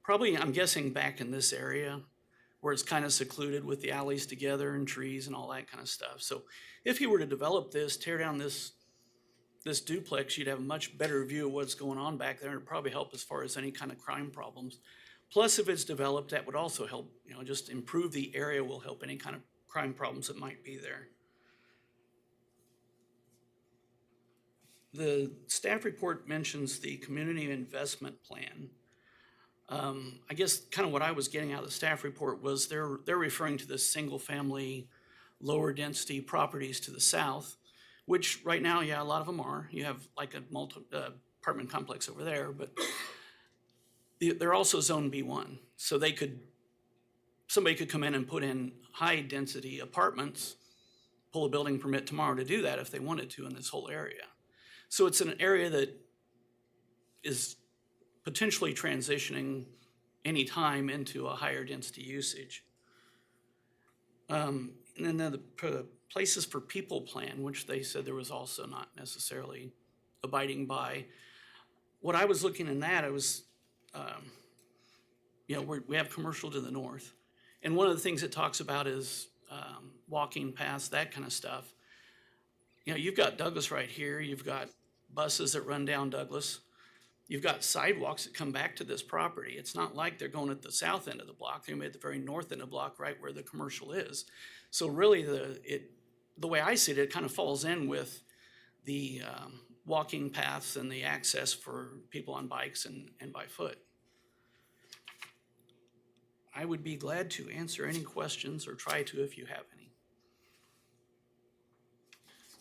Probably, I'm guessing, back in this area where it's kind of secluded with the alleys together and trees and all that kind of stuff. So if he were to develop this, tear down this duplex, you'd have a much better view of what's going on back there, and it'd probably help as far as any kind of crime problems. Plus, if it's developed, that would also help, just improve the area, will help any kind of crime problems that might be there. The staff report mentions the community investment plan. I guess kind of what I was getting out of the staff report was they're referring to the single family, lower density properties to the south, which right now, yeah, a lot of them are. You have like a apartment complex over there, but they're also zone B1. So somebody could come in and put in high density apartments, pull a building permit tomorrow to do that if they wanted to in this whole area. So it's an area that is potentially transitioning any time into a higher density usage. And then the places for people plan, which they said there was also not necessarily abiding by. What I was looking in that, I was, we have commercial to the north. And one of the things it talks about is walking paths, that kind of stuff. You've got Douglas right here. You've got buses that run down Douglas. You've got sidewalks that come back to this property. It's not like they're going at the south end of the block. They're at the very north end of the block, right where the commercial is. So really, the way I see it, it kind of falls in with the walking paths and the access for people on bikes and by foot. I would be glad to answer any questions or try to if you have any.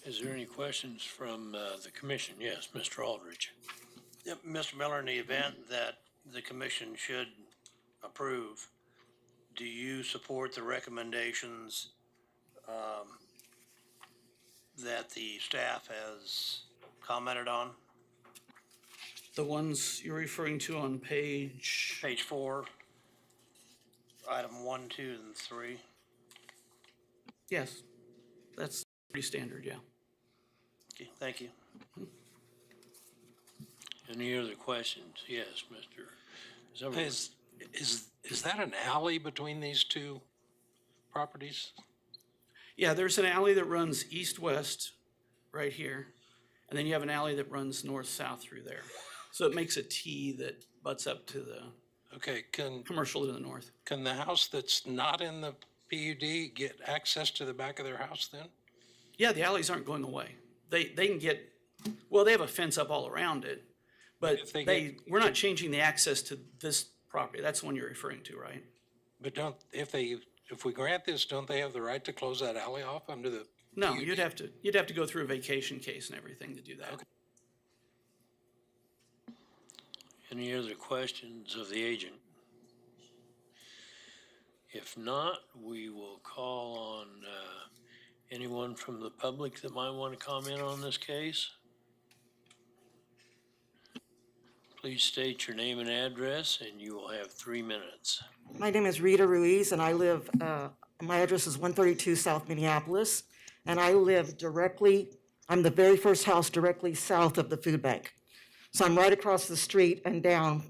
Is there any questions from the commission? Yes, Mr. Aldridge. Yep, Mr. Miller, in the event that the commission should approve, do you support the recommendations that the staff has commented on? The ones you're referring to on page 4, item 1, 2, and 3. Yes, that's pretty standard, yeah. Okay, thank you. Any other questions? Yes, Mr. Is that an alley between these two properties? Yeah, there's an alley that runs east-west right here, and then you have an alley that runs north-south through there. So it makes a T that butts up to the commercial to the north. Can the house that's not in the PUD get access to the back of their house then? Yeah, the alleys aren't going away. They can get, well, they have a fence up all around it, but If they we're not changing the access to this property. That's the one you're referring to, right? But if we grant this, don't they have the right to close that alley off under the? No, you'd have to go through a vacation case and everything to do that. Any other questions of the agent? If not, we will call on anyone from the public that might want to comment on this case. Please state your name and address, and you will have 3 minutes. My name is Rita Ruiz, and I live, my address is 132 South Minneapolis, and I live directly, I'm the very first house directly south of the food bank. So I'm right across the street and down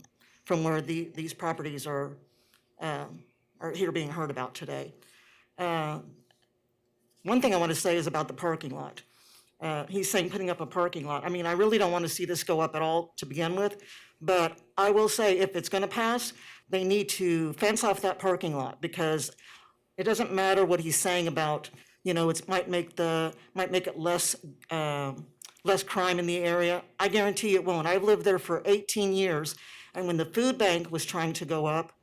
from where these properties are here being heard about today. One thing I want to say is about the parking lot. He's saying putting up a parking lot. I mean, I really don't want to see this go up at all to begin with, but I will say if it's going to pass, they need to fence off that parking lot, because it doesn't matter what he's saying about, it might make it less crime in the area. I guarantee it won't. I've lived there for 18 years, and when the food bank was trying to go up,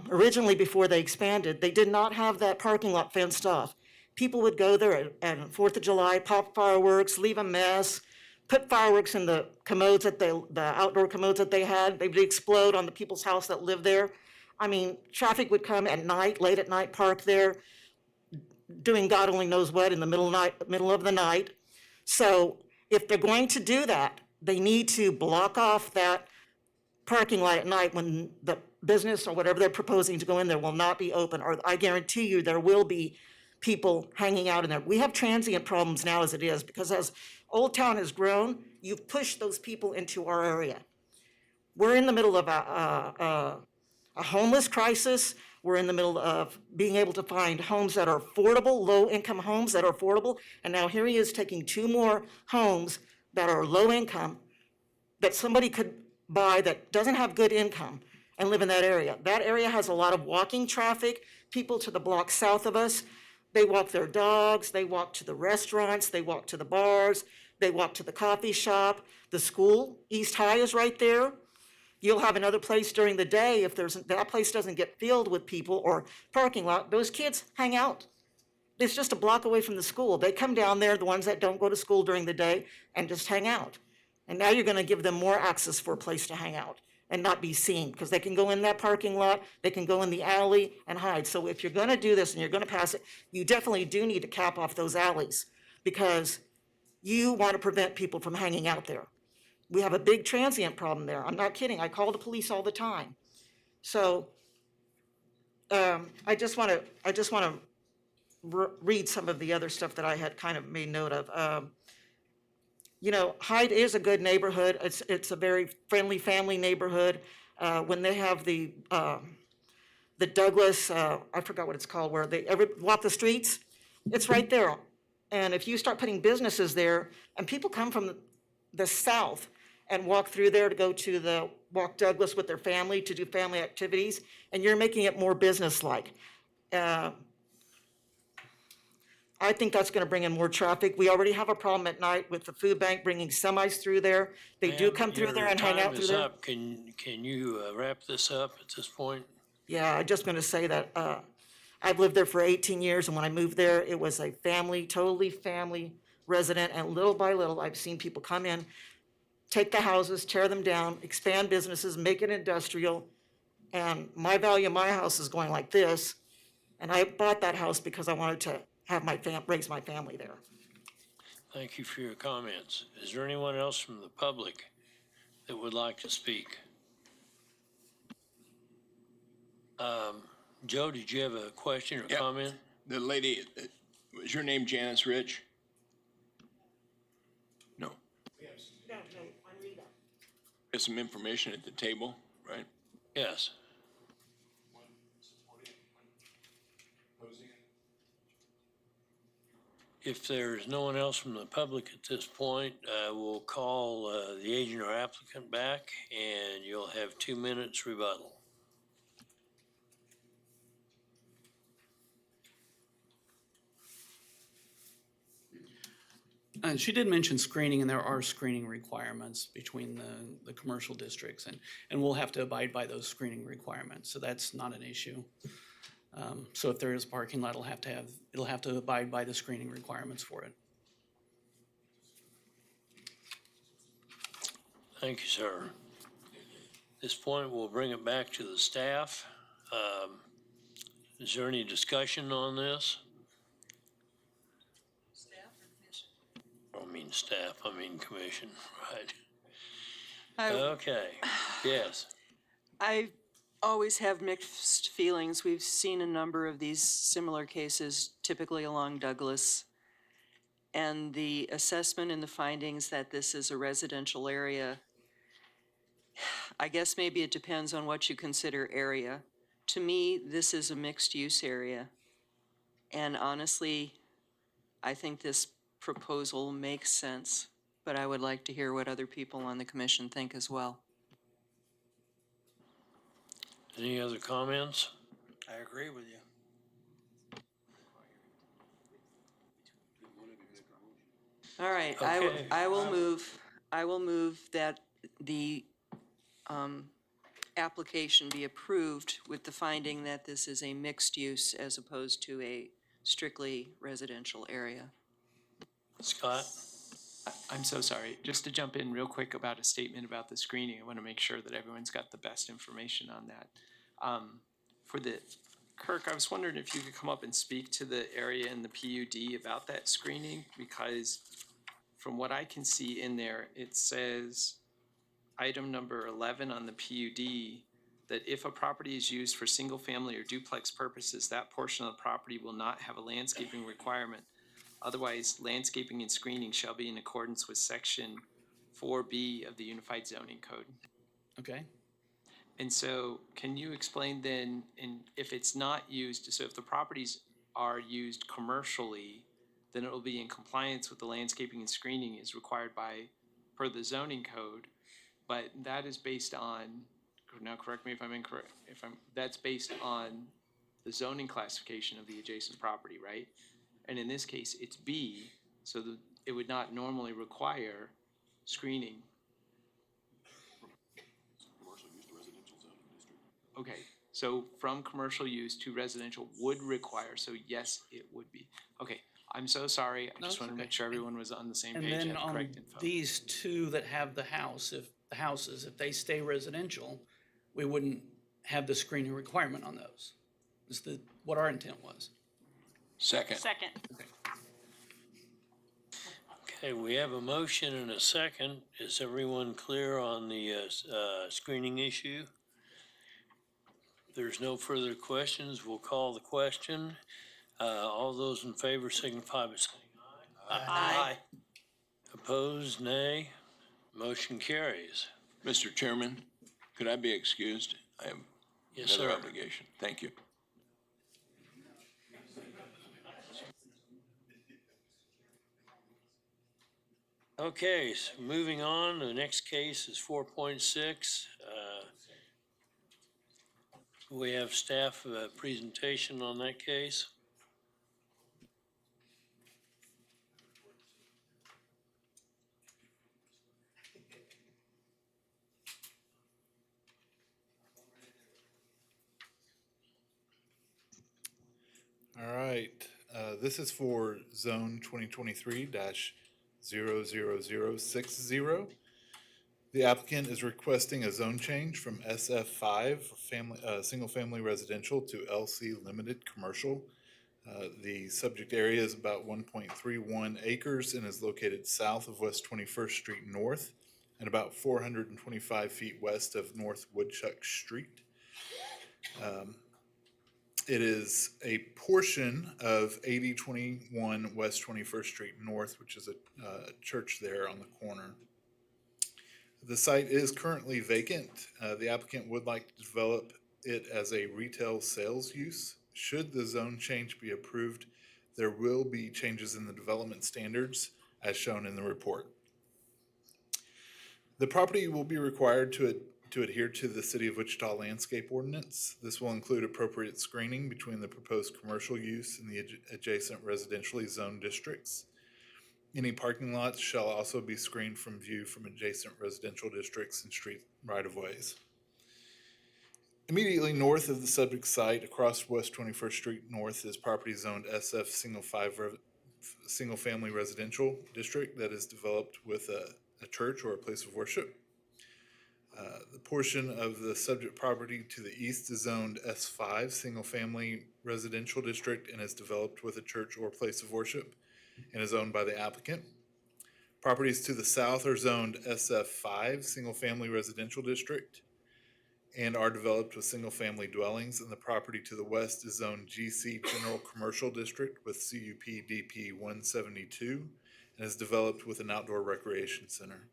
originally before they expanded, they did not have that parking lot fenced off. People would go there at 4th of July, pop fireworks, leave a mess, put fireworks in the commodes the outdoor commodes that they had. They would explode on the people's house that lived there. I mean, traffic would come at night, late at night, park there, doing God only knows what in the middle of the night. So if they're going to do that, they need to block off that parking lot at night when the business or whatever they're proposing to go in there will not be open, or I guarantee you there will be people hanging out in there. We have transient problems now as it is, because as Old Town has grown, you've pushed those people into our area. We're in the middle of a homeless crisis. We're in the middle of being able to find homes that are affordable, low-income homes that are affordable, and now here he is taking 2 more homes that are low income that somebody could buy that doesn't have good income and live in that area. That area has a lot of walking traffic. People to the block south of us, they walk their dogs, they walk to the restaurants, they walk to the bars, they walk to the coffee shop. The school, East High, is right there. You'll have another place during the day if that place doesn't get filled with people or parking lot. Those kids hang out. It's just a block away from the school. They come down there, the ones that don't go to school during the day, and just hang out. And now you're going to give them more access for a place to hang out and not be seen, because they can go in that parking lot, they can go in the alley and hide. So if you're going to do this and you're going to pass it, you definitely do need to cap off those alleys, because you want to prevent people from hanging out there. We have a big transient problem there. I'm not kidding. I call the police all the time. So I just want to read some of the other stuff that I had kind of made note of. Hyde is a good neighborhood. It's a very friendly family neighborhood. When they have the Douglas, I forgot what it's called, where they ever walk the streets, it's right there. And if you start putting businesses there, and people come from the south and walk through there to go to the Walk Douglas with their family to do family activities, and you're making it more business-like. I think that's going to bring in more traffic. We already have a problem at night with the food bank bringing semis through there. They do come through there and hang out through there. Your time is up. Can you wrap this up at this point? Yeah, I'm just going to say that I've lived there for 18 years, and when I moved there, it was a totally family resident, and little by little, I've seen people come in, take the houses, tear them down, expand businesses, make it industrial, and my value of my house is going like this, and I bought that house because I wanted to have raise my family there. Thank you for your comments. Is there anyone else from the public that would like to speak? Joe, did you have a question or comment? The lady, was your name Janice Rich? No. Yes. No, I'm Rita. There's some information at the table, right? Yes. If there's no one else from the public at this point, we'll call the agent or applicant back, and you'll have 2 minutes rebuttal. And she did mention screening, and there are screening requirements between the commercial districts, and we'll have to abide by those screening requirements, so that's not an issue. So if there is a parking lot, it'll have to abide by the screening requirements for it. Thank you, sir. At this point, we'll bring it back to the staff. Is there any discussion on this? I don't mean staff, I mean commission, right? Okay, yes. I always have mixed feelings. We've seen a number of these similar cases, typically along Douglas. And the assessment and the findings that this is a residential area, I guess maybe it depends on what you consider area. To me, this is a mixed-use area. And honestly, I think this proposal makes sense, but I would like to hear what other people on the commission think as well. Any other comments? I agree with you. All right, Okay. I will move that the application be approved with the finding that this is a mixed use as opposed to a strictly residential area. Scott? I'm so sorry. Just to jump in real quick about a statement about the screening, I want to make sure that everyone's got the best information on that. Kirk, I was wondering if you could come up and speak to the area in the PUD about that screening, because from what I can see in there, it says item number 11 on the PUD, that if a property is used for single-family or duplex purposes, that portion of the property will not have a landscaping requirement. Otherwise, landscaping and screening shall be in accordance with section 4B of the Unified Zoning Code. Okay. And so can you explain then, and if it's not used, so if the properties are used commercially, then it will be in compliance with the landscaping and screening is required per the zoning code, but that is based on, now correct me if I'm incorrect, that's based on the zoning classification of the adjacent property, right? And in this case, it's B, so it would not normally require screening. Commercial use to residential zoning district. Okay, so from commercial use to residential would require, so yes, it would be. Okay, I'm so sorry. I just wanted to make sure everyone was on the same And page, then had the on correct info. these two that have the houses, if they stay residential, we wouldn't have the screening requirement on those. Is what our intent was. Second. Second. Okay, we have a motion and a second. Is everyone clear on the screening issue? If there's no further questions, we'll call the question. All those in favor signify by saying aye. Aye. Opposed, nay. Motion carries. Mr. Chairman, could I be excused? I have Yes, another sir. obligation. Thank you. Okay, so moving on, the next case is 4.6. We have staff presentation on that case. All right, this is for zone 2023-00060. The applicant is requesting a zone change from SF5, single-family residential, to LC limited commercial. The subject area is about 1.31 acres and is located south of West 21st Street North and about 425 feet west of North Woodchuck Street. It is a portion of 8021 West 21st Street North, which is a church there on the corner. The site is currently vacant. The applicant would like to develop it as a retail sales use. Should the zone change be approved, there will be changes in the development standards as shown in the report. The property will be required to adhere to the City of Wichita Landscape Ordinance. This will include appropriate screening between the proposed commercial use and the adjacent residentially zoned districts. Any parking lots shall also be screened from view from adjacent residential districts and street right-of-ways. Immediately north of the subject site, across West 21st Street North, is property zoned SF Single Family Residential District that is developed with a church or a place of worship. The portion of the subject property to the east is zoned S5 Single Family Residential District and is developed with a church or place of worship and is owned by the applicant. Properties to the south are zoned SF5 Single Family Residential District and are developed with single-family dwellings, and the property to the west is zoned GC General Commercial District with CUP DP 172 and is developed with an outdoor recreation center.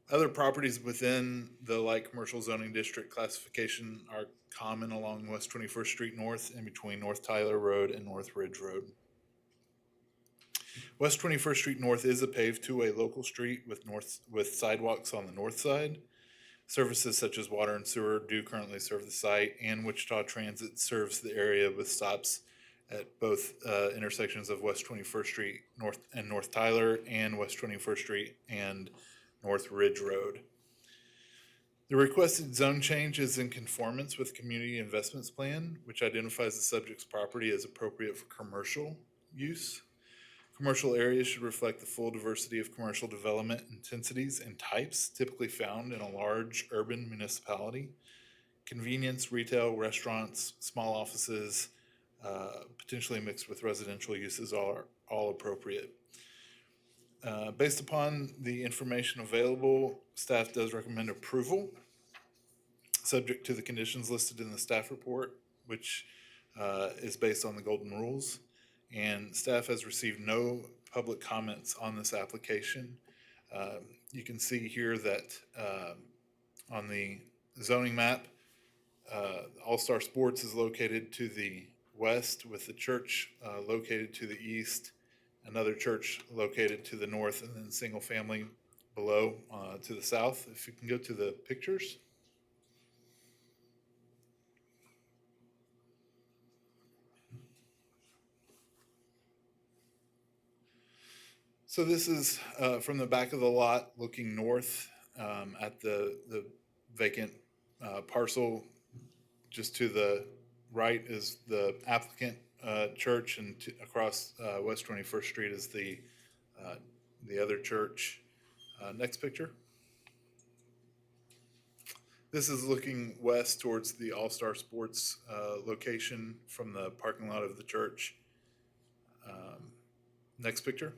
Other properties within the light commercial zoning district classification are common along West 21st Street North and between North Tyler Road and North Ridge Road. West 21st Street North is a paved two-way local street with sidewalks on the north side. Services such as water and sewer do currently serve the site, and Wichita Transit serves the area with stops at both intersections of West 21st Street North and North Tyler and West 21st Street and North Ridge Road. The requested zone change is in conformance with Community Investments Plan, which identifies the subject's property as appropriate for commercial use. Commercial areas should reflect the full diversity of commercial development intensities and types typically found in a large urban municipality. Convenience, retail, restaurants, small offices, potentially mixed with residential uses are all appropriate. Based upon the information available, staff does recommend approval, subject to the conditions listed in the staff report, which is based on the golden rules. And staff has received no public comments on this application. You can see here that on the zoning map, All-Star Sports is located to the west with the church located to the east, another church located to the north, and then single family below to the south. If you can go to the pictures. So this is from the back of the lot looking north at the vacant parcel. Just to the right is the applicant church, and across West 21st Street is the other church. Next picture. This is looking west towards the All-Star Sports location from the parking lot of the church. Next picture.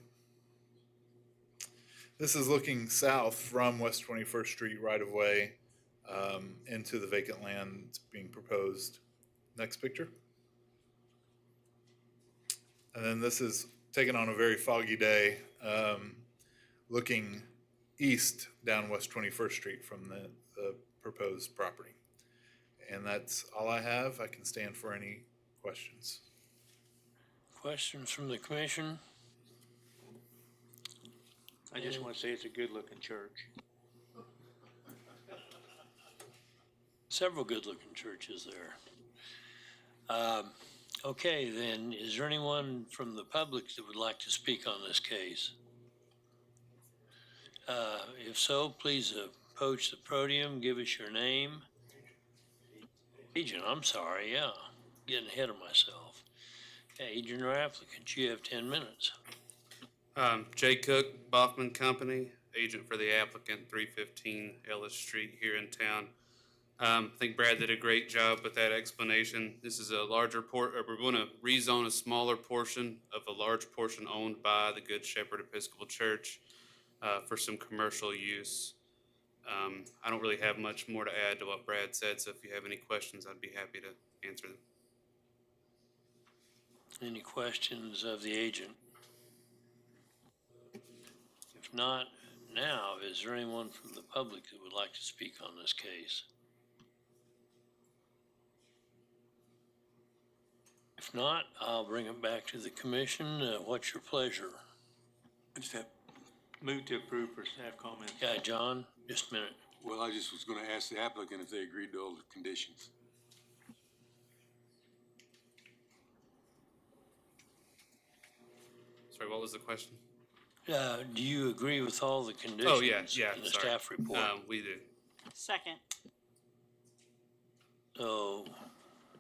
This is looking south from West 21st Street right of way into the vacant land that's being proposed. Next picture. And then this is taken on a very foggy day, looking east down West 21st Street from the proposed property. And that's all I have. I can stand for any questions. Questions from the commission? I just want to say it's a good-looking church. Several good-looking churches there. Okay, then, is there anyone from the public that would like to speak on this case? If so, please approach the podium, give us your name. Agent, I'm sorry, yeah, getting ahead of myself. Okay, agent or applicant, you have 10 minutes. Jay Cook, Baughman Company, agent for the applicant, 315 Ellis Street here in town. I think Brad did a great job with that explanation. This is a larger we're going to rezone a smaller portion of a large portion owned by the Good Shepherd Episcopal Church for some commercial use. I don't really have much more to add to what Brad said, so if you have any questions, I'd be happy to answer them. Any questions of the agent? If not, now, is there anyone from the public that would like to speak on this case? If not, I'll bring it back to the commission. What's your pleasure? I just have moved to approve for staff comments. Yeah, John, just a minute. Well, I just was gonna ask the applicant if they agreed to all the conditions. Sorry, what was the question? Do you agree with all the conditions? Oh, yeah, In the sorry. staff report? We do. Second. So,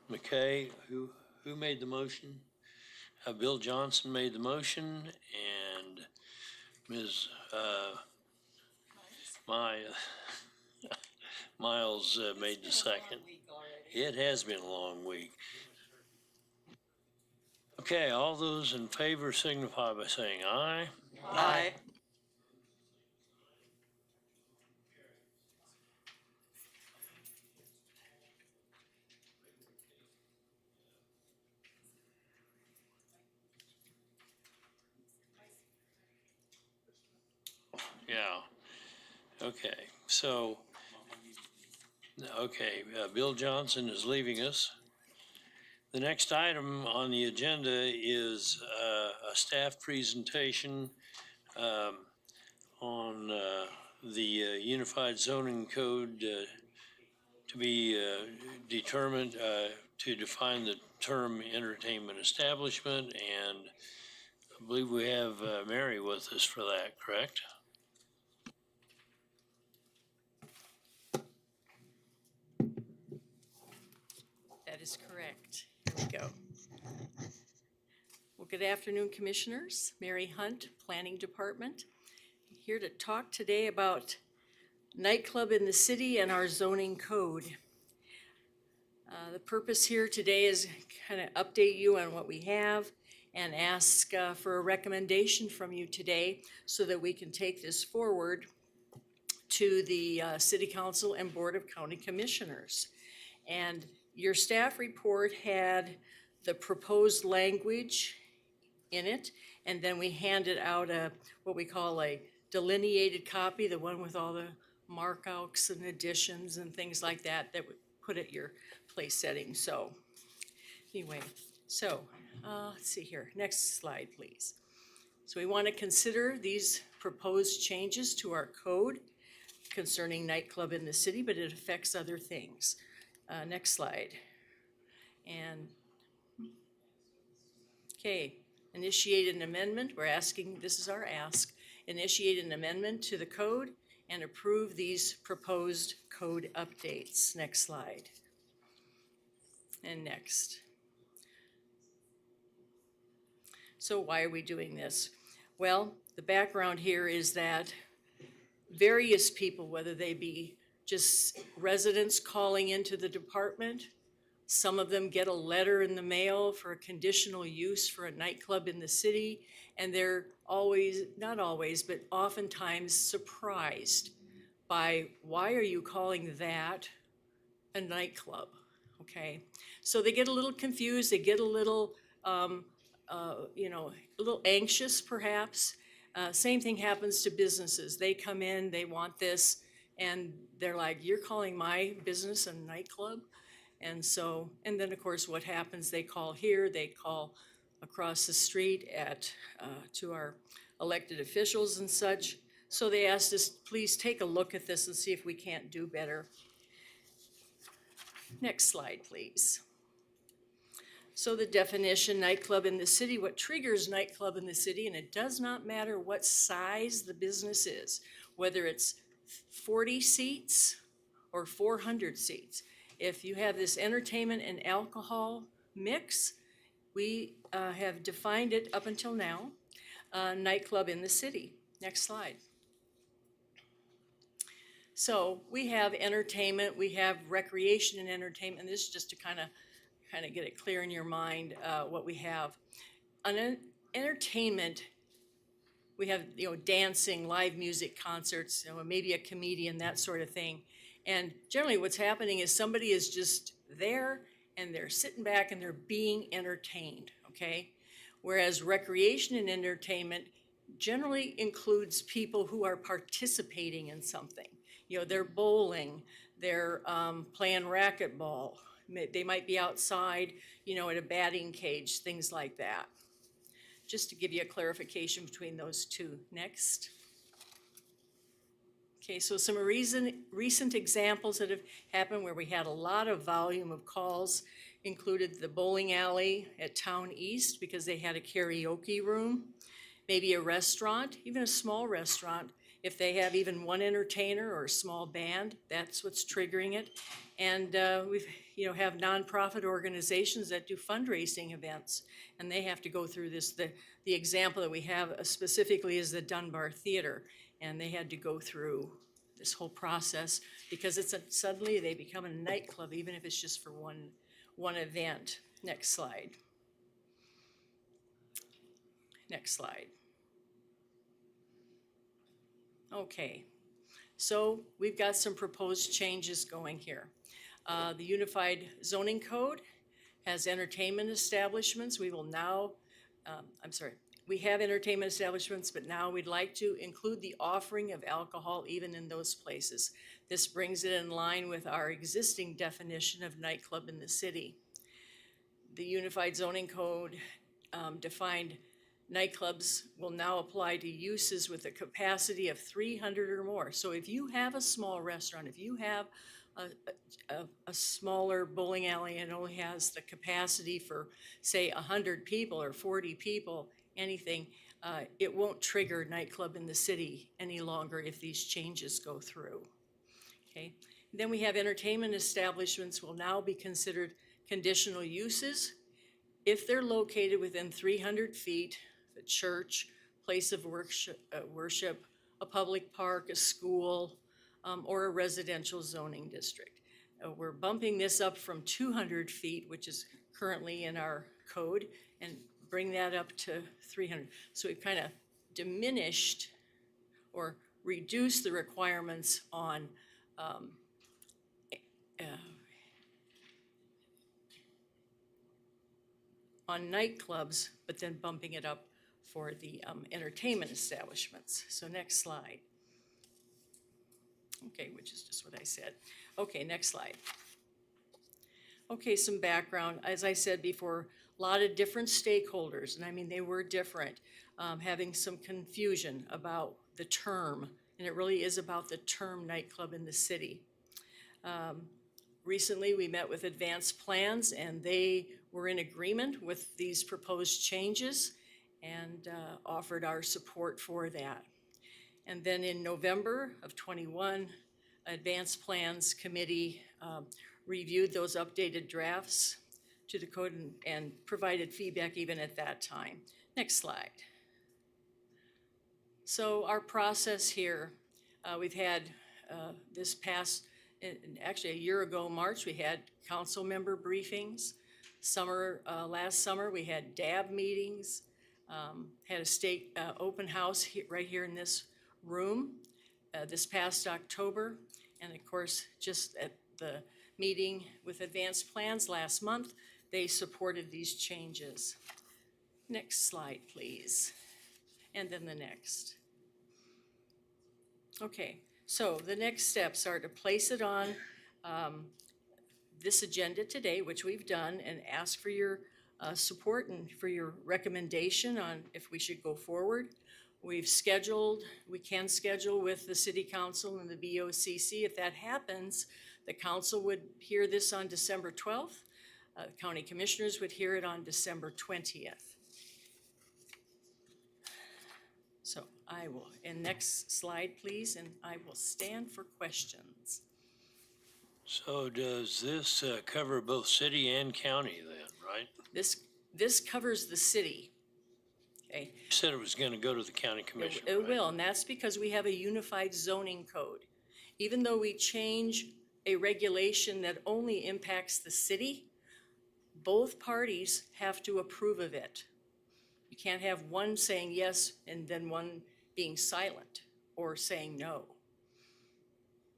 McKay, who made the motion? Bill Johnson made the motion, and Ms. Miles made the second. It has been a long week. Okay, all those in favor signify by saying aye. Aye. Yeah. Okay, so, okay, Bill Johnson is leaving us. The next item on the agenda is a staff presentation on the Unified Zoning Code to be determined to define the term entertainment establishment, and I believe we have Mary with us for that, correct? That is correct. Here we go. Well, good afternoon, Commissioners. Mary Hunt, Planning Department. Here to talk today about nightclub in the city and our zoning code. The purpose here today is kind of update you on what we have and ask for a recommendation from you today so that we can take this forward to the City Council and Board of County Commissioners. And your staff report had the proposed language in it, and then we handed out what we call a delineated copy, the one with all the markouts and additions and things like that that would put at your place setting. So anyway, let's see here. Next slide, please. So we want to consider these proposed changes to our code concerning nightclub in the city, but it affects other things. Next slide. And, okay, initiate an amendment. We're asking, this is our ask, initiate an amendment to the code and approve these proposed code updates. Next slide. And next. So why are we doing this? Well, the background here is that various people, whether they be just residents calling into the department, some of them get a letter in the mail for a conditional use for a nightclub in the city, and they're always, not always, but oftentimes surprised by, why are you calling that a nightclub? Okay, so they get a little confused, they get a little, a little anxious perhaps. Same thing happens to businesses. They come in, they want this, and they're like, you're calling my business a nightclub? And so, and then of course what happens, they call here, they call across the street to our elected officials and such. So they asked us, please take a look at this and see if we can't do better. Next slide, please. So the definition, nightclub in the city, what triggers nightclub in the city, and it does not matter what size the business is, whether it's 40 seats or 400 seats. If you have this entertainment and alcohol mix, we have defined it up until now, nightclub in the city. Next slide. So we have entertainment, we have recreation and entertainment. This is just to kind of get it clear in your mind what we have. On entertainment, we have dancing, live music, concerts, maybe a comedian, that sort of thing. And generally what's happening is somebody is just there and they're sitting back and they're being entertained, okay? Whereas recreation and entertainment generally includes people who are participating in something. They're bowling, they're playing racquetball, they might be outside, at a batting cage, things like that. Just to give you a clarification between those two. Next. Okay, so some recent examples that have happened where we had a lot of volume of calls included the bowling alley at Town East because they had a karaoke room. maybe a restaurant, even a small restaurant, if they have even one entertainer or a small band, that's what's triggering it. And we've, have nonprofit organizations that do fundraising events, and they have to go through this. The example that we have specifically is the Dunbar Theater, and they had to go through this whole process because suddenly they become a nightclub, even if it's just for one event. Next slide. Next slide. Okay, so we've got some proposed changes going here. The Unified Zoning Code has entertainment establishments. We will now, we have entertainment establishments, but now we'd like to include the offering of alcohol even in those places. This brings it in line with our existing definition of nightclub in the city. The Unified Zoning Code defined nightclubs will now apply to uses with a capacity of 300 or more. So if you have a small restaurant, if you have a smaller bowling alley and only has the capacity for, say, 100 people or 40 people, anything, it won't trigger nightclub in the city any longer if these changes go through. Okay. Then we have entertainment establishments will now be considered conditional uses if they're located within 300 feet of a church, place of worship, a public park, a school, or a residential zoning district. We're bumping this up from 200 feet, which is currently in our code, and bring that up to 300. So we've kind of diminished or reduced the requirements on nightclubs, but then bumping it up for the entertainment establishments. So next slide. Okay, which is just what I said. Okay, next slide. Okay, some background. As I said before, a lot of different stakeholders, and I mean, they were different, having some confusion about the term, and it really is about the term nightclub in the city. Recently, we met with Advanced Plans, and they were in agreement with these proposed changes and offered our support for that. And then in November of '21, Advanced Plans Committee reviewed those updated drafts to the code and provided feedback even at that time. Next slide. So our process here, we've had this past, actually a year ago, March, we had council member briefings. Last summer, we had DAB meetings, had a state open house right here in this room this past October. And of course, just at the meeting with Advanced Plans last month, they supported these changes. Next slide, please. And then the next. Okay, so the next steps are to place it on this agenda today, which we've done, and ask for your support and for your recommendation on if we should go forward. We can schedule with the City Council and the BOCC. If that happens, the council would hear this on December 12th. County Commissioners would hear it on December 20th. So I will, and next slide, please, and I will stand for questions. So does this cover both city and county then, right? This covers the city. Okay. You said it was going to go to the county commission, It right? will, and that's because we have a unified zoning code. Even though we change a regulation that only impacts the city, both parties have to approve of it. You can't have one saying yes and then one being silent or saying no.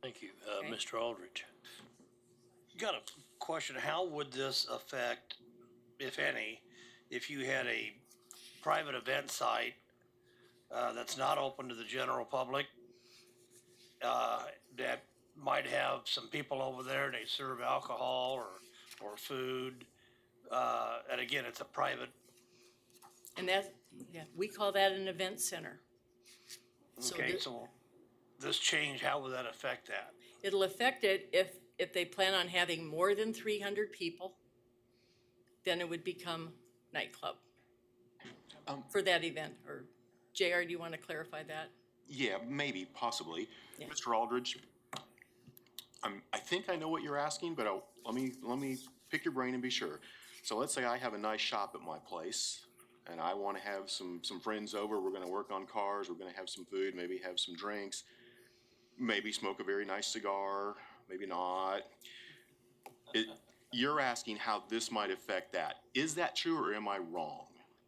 Thank you. Okay. Mr. Aldridge. Got a question. How would this affect, if any, if you had a private event site that's not open to the general public, that might have some people over there and they serve alcohol or food, and again, it's a private. And we call that an event center. Okay, so this change, how would that affect that? It'll affect it if they plan on having more than 300 people, then it would become nightclub for that event or JR, do you want to clarify that? Yeah, maybe, possibly. Yeah. Mr. Aldridge, I think I know what you're asking, but let me pick your brain and be sure. So let's say I have a nice shop at my place, and I want to have some friends over. We're going to work on cars. We're going to have some food, maybe have some drinks, maybe smoke a very nice cigar, maybe not. You're asking how this might affect that. Is that true, or am I wrong?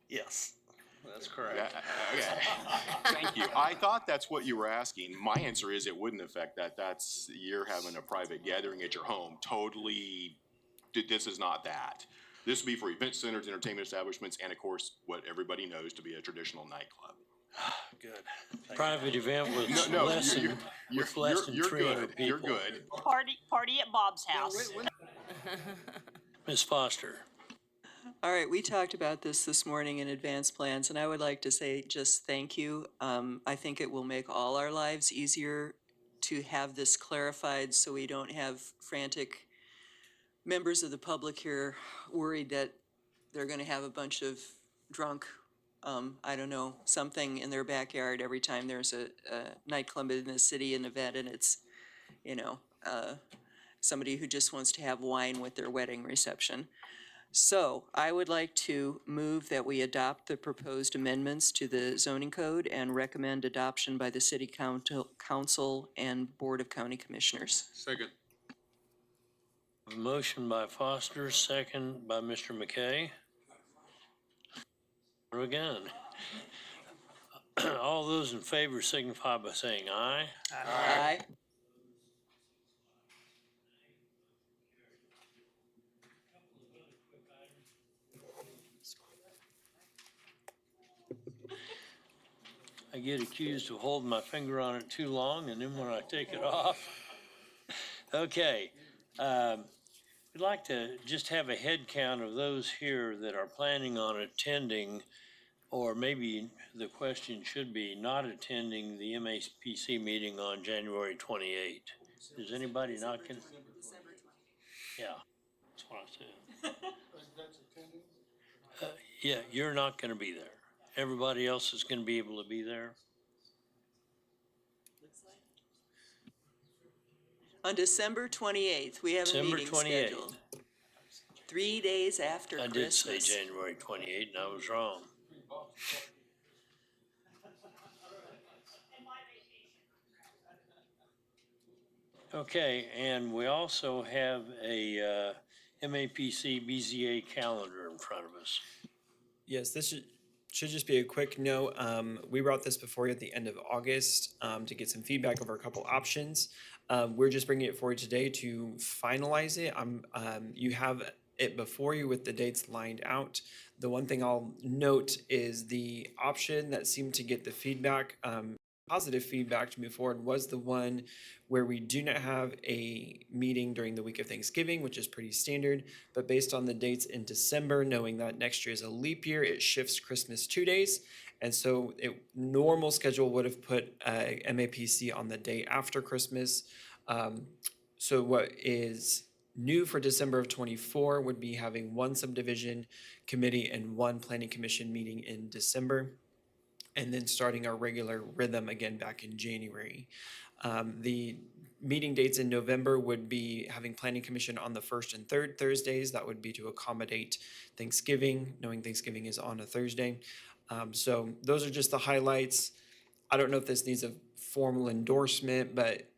Yes, that's correct. Okay. Thank you. I thought that's what you were asking. My answer is it wouldn't affect that. You're having a private gathering at your home. Totally, this is not that. This would be for event centers, entertainment establishments, and of course, what everybody knows to be a traditional nightclub. Good. Private event with No, less than, with less than you're 300 good. people. You're good. Party at Bob's house. Ms. Foster. All right, we talked about this morning in advance plans, and I would like to say just thank you. I think it will make all our lives easier to have this clarified so we don't have frantic members of the public here worried that they're going to have a bunch of drunk, I don't know, something in their backyard every time there's a nightclub in the city, an event, and it's, somebody who just wants to have wine with their wedding reception. So I would like to move that we adopt the proposed amendments to the zoning code and recommend adoption by the city council and board of county commissioners. Second. A motion by Foster, second by Mr. McKay. Again. All those in favor signify by saying aye. Aye. I get accused of holding my finger on it too long, and then when I take it off. Okay. We'd like to just have a head count of those here that are planning on attending, or maybe the question should be not attending the MAPC meeting on January 28th. Is anybody not going to? Yeah, that's what I said. Yeah, you're not going to be there. Everybody else is going to be able to be there. On December 28th, we have a December meeting 28th. scheduled. 3 days after I Christmas. did say January 28th, and I was wrong. Okay, and we also have a MAPC BZA calendar in front of us. Yes, this should just be a quick note. We brought this before you at the end of August to get some feedback over a couple options. We're just bringing it forward today to finalize it. You have it before you with the dates lined out. The one thing I'll note is the option that seemed to get the feedback, positive feedback to move forward, was the one where we do not have a meeting during the week of Thanksgiving, which is pretty standard, but based on the dates in December, knowing that next year is a leap year, it shifts Christmas 2 days. And so normal schedule would have put MAPC on the day after Christmas. So what is new for December of 24 would be having one subdivision committee and one planning commission meeting in December, and then starting our regular rhythm again back in January. The meeting dates in November would be having planning commission on the first and third Thursdays. That would be to accommodate Thanksgiving, knowing Thanksgiving is on a Thursday. So those are just the highlights. I don't know if this needs a formal endorsement, but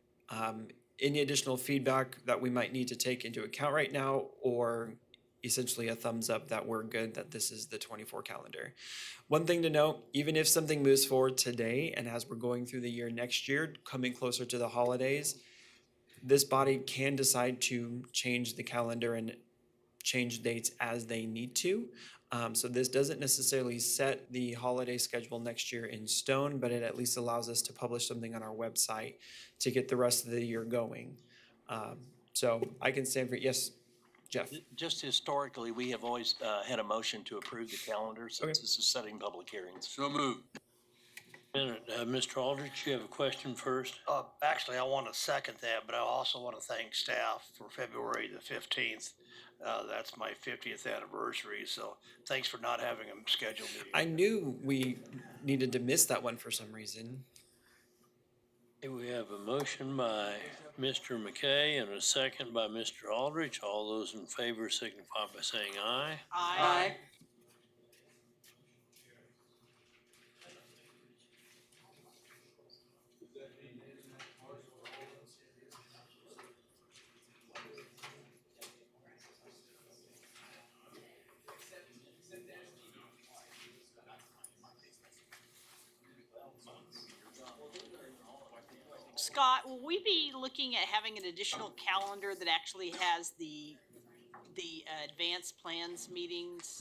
any additional feedback that we might need to take into account right now, or essentially a thumbs up that we're good, that this is the 24 calendar. One thing to note, even if something moves forward today, and as we're going through the year next year, coming closer to the holidays, this body can decide to change the calendar and change dates as they need to. So this doesn't necessarily set the holiday schedule next year in stone, but it at least allows us to publish something on our website to get the rest of the year going. So I can stand for, yes, Jeff. Just historically, we have always had a motion to approve the calendar since this is setting public hearings. So moved. Mr. Aldrich, you have a question first? Actually, I want to second that, but I also want to thank staff for February the 15th. That's my 50th anniversary, so thanks for not having them scheduled meeting. I knew we needed to miss that one for some reason. Okay, we have a motion by Mr. McKay and a second by Mr. Aldrich. All those in favor signify by saying aye. Aye. Scott, will we be looking at having an additional calendar that actually has the advanced plans meetings